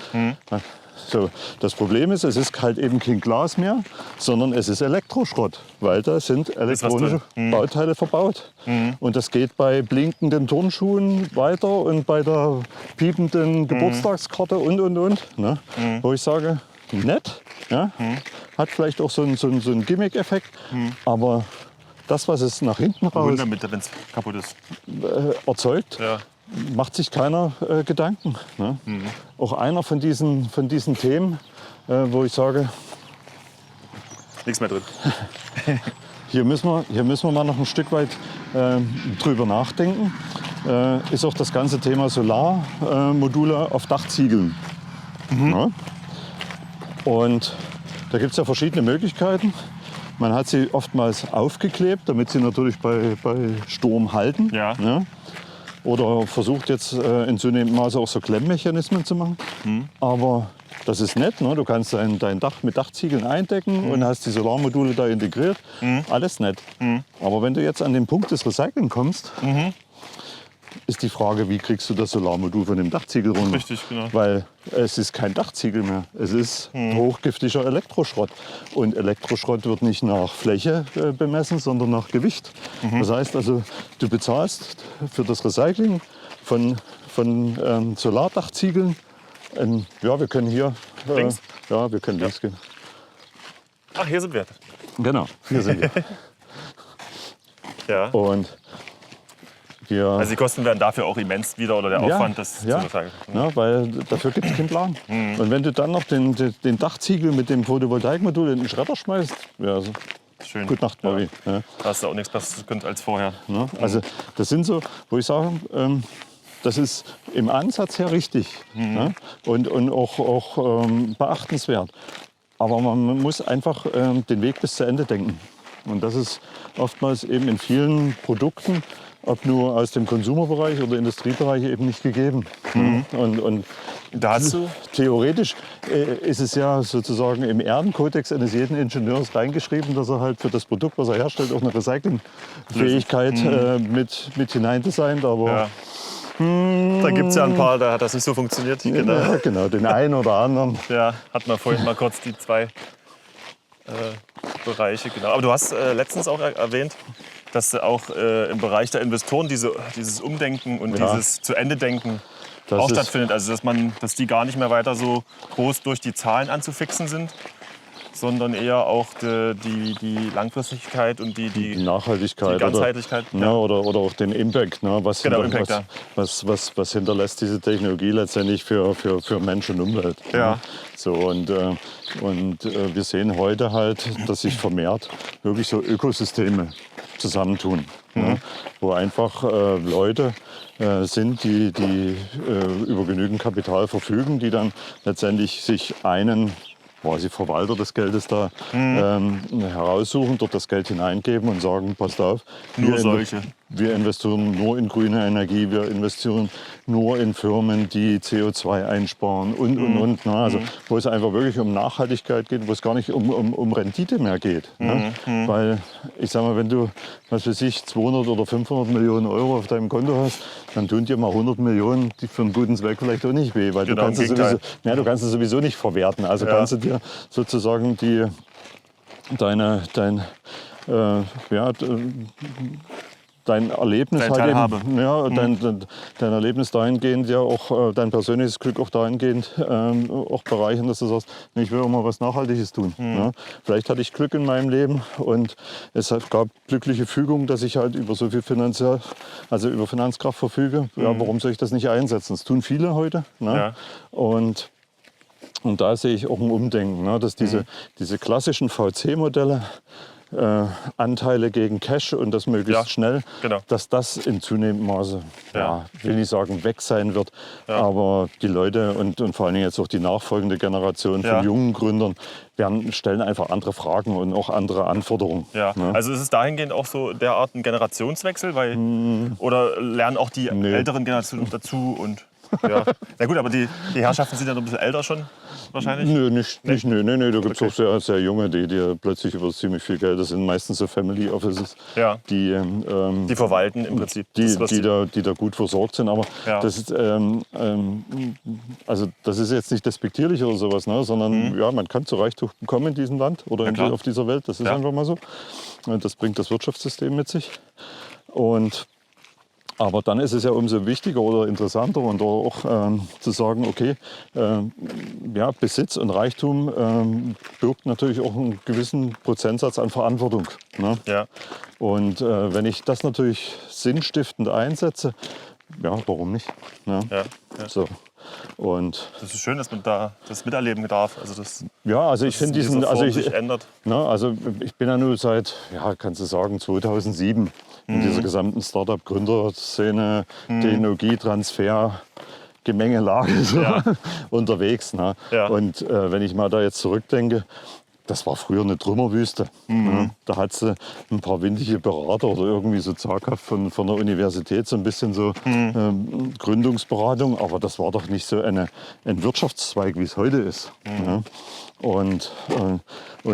So, das Problem ist, es ist halt eben kein Glas mehr, sondern es ist Elektroschrott, weil da sind elektronische Bauteile verbaut. Und das geht bei blinkenden Turnschuhen weiter und bei der piependen Geburtstagskarte und. Ne? Wo ich sage, nett, ja? Hat vielleicht auch so einen Gimmick-Effekt, aber das, was es nach hinten raus Wenn es kaputt ist. erzeugt, Ja. macht sich keiner Gedanken. Ne? Auch einer von diesen Themen, wo ich sage, Nichts mehr drin. hier müssen wir mal noch ein Stück weit drüber nachdenken, ist auch das ganze Thema Solarmodule auf Dachziegeln. Ja? Und da gibt es ja verschiedene Möglichkeiten. Man hat sie oftmals aufgeklebt, damit sie natürlich bei Sturm halten. Ja. Ne? Oder versucht jetzt in zunehmendem Maße auch so Klemmmechanismen zu machen. Aber das ist nett, ne? Du kannst dein Dach mit Dachziegeln eindecken und hast die Solarmodule da integriert. Alles nett. Aber wenn du jetzt an den Punkt des Recyceln kommst, ist die Frage, wie kriegst du das Solarmodul von dem Dachziegel runter? Richtig, genau. Weil es ist kein Dachziegel mehr, es ist hochgiftiger Elektroschrott. Und Elektroschrott wird nicht nach Fläche bemessen, sondern nach Gewicht. Das heißt also, du bezahlst für das Recycling von Solardachziegeln. Ja, wir können hier Links? Ja, wir können links gehen. Ach, hier sind wir. Genau, hier sind wir. Ja. Und wir, Also die Kosten werden dafür auch immens wieder oder der Aufwand, das zu recyceln. Ja, weil dafür gibt es keinen Plan. Und wenn du dann noch den Dachziegel mit dem Photovoltaikmodul in den Schredder schmeißt, ja, also Schön. Gute Nacht, Bobby. Ja. Da hast du auch nichts besseres gekönnt als vorher. Ja, also das sind so, wo ich sage, das ist im Ansatz her richtig und auch beachtenswert. Aber man muss einfach den Weg bis zu Ende denken. Und das ist oftmals eben in vielen Produkten, ob nur aus dem Konsumerbereich oder Industriebereich, eben nicht gegeben. Und Dazu? Theoretisch ist es ja sozusagen im Ehrenkodex eines jeden Ingenieurs reingeschrieben, dass er halt für das Produkt, was er herstellt, auch eine Recyclingfähigkeit mit hineindesignt. Aber da gibt es ja ein paar, da hat das nicht so funktioniert. Genau. ja, genau, den einen oder anderen. Ja, hat man vorhin mal kurz die 2 Bereiche. Genau. Aber du hast letztens auch erwähnt, dass auch im Bereich der Investoren dieses Umdenken und dieses Zu-Ende-Denken auch stattfindet. Also dass die gar nicht mehr weiter so groß durch die Zahlen anzufixen sind, sondern eher auch die Langfristigkeit und die Nachhaltigkeit die Ganzheitlichkeit. oder auch den Impact. Ne? Was hinterlässt diese Technologie letztendlich für Mensch und Umwelt. Ja. Ne? So, und wir sehen heute halt, dass sich vermehrt wirklich so Ökosysteme zusammentun. Ne? Wo einfach Leute sind, die über genügend Kapital verfügen, die dann letztendlich sich einen quasi Verwalter des Geldes da heraussuchen, dort das Geld hineingeben und sagen, passt auf, wir investieren nur in grüne Energie, wir investieren nur in Firmen, die CO2 einsparen und. Ne? Also wo es einfach wirklich um Nachhaltigkeit geht, wo es gar nicht um Rendite mehr geht. Ne? Weil ich sag mal, wenn du, was weiß ich, 200 oder 500 Millionen Euro auf deinem Konto hast, dann tun dir mal 100 Millionen die für einen guten Zweck vielleicht auch nicht weh, weil du kannst es sowieso nicht verwerten. Also kannst du dir sozusagen dein Erlebnis dein Erlebnis dahingehend, ja auch dein persönliches Glück auch dahingehend auch bereichern, dass du sagst, ich will auch mal was Nachhaltiges tun. Ja? Vielleicht hatte ich Glück in meinem Leben und es gab glückliche Fügung, dass ich halt über so viel über Finanzkraft verfüge. Ja, warum soll ich das nicht einsetzen? Das tun viele heute. Ne? Ja. Und da sehe ich auch ein Umdenken, ne? Dass diese klassischen VC-Modelle, Anteile gegen Cash und das möglichst schnell, dass das in zunehmendem Maße, will nicht sagen weg sein wird, aber die Leute und vor allen Dingen jetzt auch die nachfolgende Generation von jungen Gründern stellen einfach andere Fragen und auch andere Anforderungen. Ja. Ne? Also ist es dahingehend auch so derart ein Generationswechsel, oder lernen auch die älteren Generationen dazu und ja. Na gut, aber die Herrschaften sind ja noch ein bisschen älter schon wahrscheinlich? Nö, nicht. Da gibt es auch sehr, sehr junge, die plötzlich über ziemlich viel Geld, das sind meistens so Family Offices, die verwalten im Prinzip. Die da gut versorgt sind. Aber das ist, das ist jetzt nicht despektierlich oder sowas, ne? Sondern man kann zu Reichtum kommen in diesem Land oder auf dieser Welt. Das ist einfach mal so. Das bringt das Wirtschaftssystem mit sich. Aber dann ist es ja umso wichtiger oder interessanter und auch zu sagen, okay, Besitz und Reichtum birgt natürlich auch einen gewissen Prozentsatz an Verantwortung. Ne? Ja. Und wenn ich das natürlich sinnstiftend einsetze, warum nicht? Ne? Ja. So. Und das ist schön, dass man da das miterleben darf. Also ich finde sich ändert. Ich bin ja nur seit, kannst du sagen, 2007 in dieser gesamten Startup-Gründerszene, Technologietransfer, Gemengelage unterwegs. Ne? Ja. Und wenn ich mal da jetzt zurückdenke, das war früher eine Trümmerwüste. Ja, da hat sie ein paar windige Berater oder irgendwie so zaghaft von der Universität so ein bisschen so Gründungsberatung. Aber das war doch nicht so ein Wirtschaftszweig, wie es heute ist. Ja. Und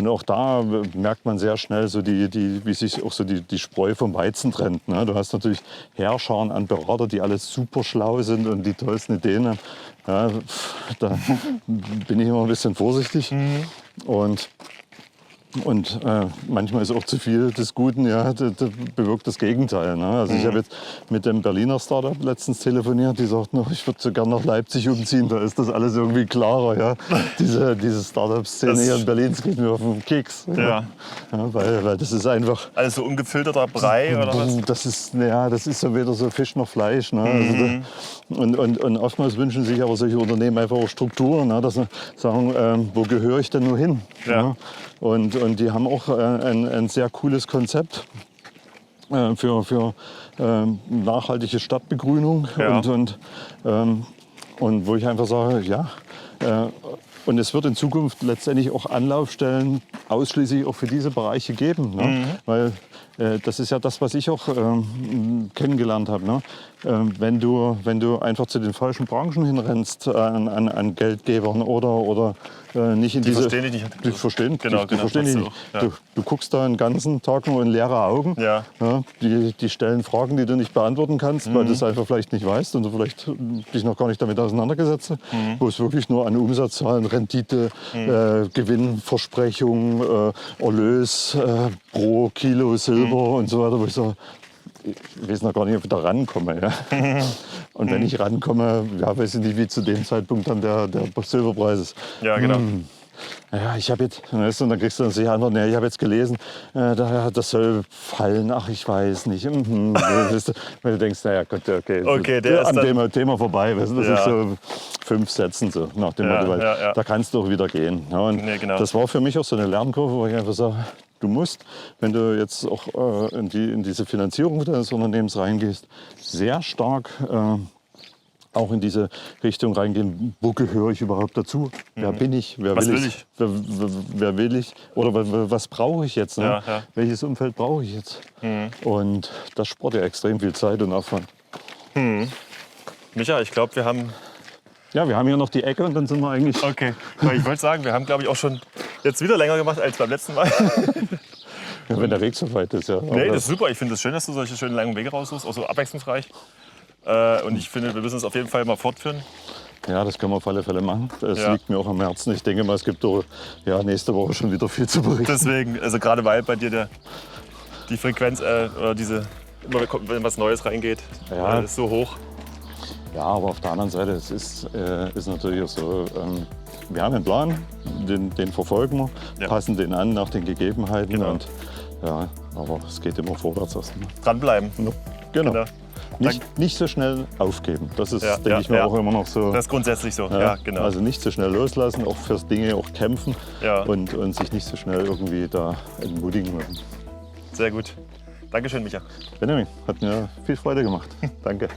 auch da merkt man sehr schnell, so wie sich auch so die Spreu vom Weizen trennt. Ne? Du hast natürlich Heerscharen an Berater, die alle super schlau sind und die tollsten Ideen haben. Ja, da bin ich immer ein bisschen vorsichtig. Und manchmal ist auch zu viel des Guten, das bewirkt das Gegenteil. Ne? Also ich habe jetzt mit dem Berliner Startup letztens telefoniert, die sagten, ich würde so gerne nach Leipzig umziehen, da ist das alles irgendwie klarer. Ja? Diese Startup-Szene hier in Berlin, das geht mir auf den Keks. Ja. Weil das ist einfach... Also so ungefilterter Brei oder was? Das ist so weder so Fisch noch Fleisch. Ne? Also und oftmals wünschen sich aber solche Unternehmen einfach auch Strukturen, ne? Dass sie sagen, wo gehöre ich denn nur hin? Ja. Ne? Und die haben auch ein sehr cooles Konzept für nachhaltige Stadtbegrünung. Ja. Und wo ich einfach sage, und es wird in Zukunft letztendlich auch Anlaufstellen ausschließlich auch für diese Bereiche geben. Ne? Weil das ist ja das, was ich auch kennengelernt habe. Ne? Wenn du einfach zu den falschen Branchen hinrennst, an Geldgebern oder nicht in diese... Verstehen dich nicht. Die verstehen dich nicht. Ja. Du guckst da den ganzen Tag nur in leere Augen. Ja. Ja, die stellen Fragen, die du nicht beantworten kannst, weil du es einfach vielleicht nicht weißt und du vielleicht dich noch gar nicht damit auseinandergesetzt hast. Wo es wirklich nur an Umsatzzahlen, Rendite, Gewinnversprechung, Erlös pro Kilo Silber und so weiter, wo ich sage, ich weiß noch gar nicht, ob ich da rankomme. Ja? Und wenn ich rankomme, weiß ich nicht, wie zu dem Zeitpunkt dann der Silberpreis ist. Ja, genau. ja, ich habe jetzt, weißt du, und dann kriegst du dann sicher Antworten, ja, ich habe jetzt gelesen, das soll fallen, ach, ich weiß nicht. Weißt du, wenn du denkst, naja, Gott, okay der ist an dann, dem Thema vorbei, weißt du, das Ja. ist so 5 Sätzen, so nach dem Motto, weil ja. da kannst du auch wieder gehen. Ja, und Nee, genau. das war für mich auch so eine Lernkurve, wo ich einfach sage, du musst, wenn du jetzt auch in diese Finanzierung deines Unternehmens reingehst, sehr stark auch in diese Richtung reingehen, wo gehöre ich überhaupt dazu? Wer bin ich? Wer Was will ich? Wer will ich? Oder was brauche ich jetzt? Ne? Ja. Welches Umfeld brauche ich jetzt? Und das spart ja extrem viel Zeit und Aufwand. Micha, ich glaube, wir haben... Ja, wir haben hier noch die Ecke und dann sind wir eigentlich... Okay, weil ich wollte sagen, wir haben, glaube ich, auch schon jetzt wieder länger gemacht als beim letzten Mal. Ja, wenn der Weg so weit ist, ja. Nee, das ist super. Ich finde es schön, dass du solche schönen langen Wege raussuchst, auch so abwechslungsreich. Und ich finde, wir müssen es auf jeden Fall mal fortführen. Ja, das können wir auf alle Fälle machen. Das Ja. liegt mir auch am Herzen. Ich denke mal, es gibt auch, nächste Woche schon wieder viel zu berichten. Deswegen, also gerade weil bei dir die Frequenz oder diese, immer wenn was Neues reingeht, Ja. ist so hoch. Ja, aber auf der anderen Seite, es ist natürlich auch so, wir haben einen Plan, den verfolgen wir, Ja. passen den an nach den Gegebenheiten. Genau. Und, ja, aber es geht immer vorwärts erstmal. Dranbleiben. Genau. Genau. Nicht so schnell aufgeben. Das ist, Ja, denke ich mir, ja. auch immer noch so. Das ist grundsätzlich so. Ja, genau. Also nicht so schnell loslassen, auch fürs Dinge auch kämpfen Ja. und sich nicht so schnell irgendwie da entmutigen lassen. Sehr gut. Dankeschön, Micha. Benjamin, hat mir viel Freude gemacht. Danke.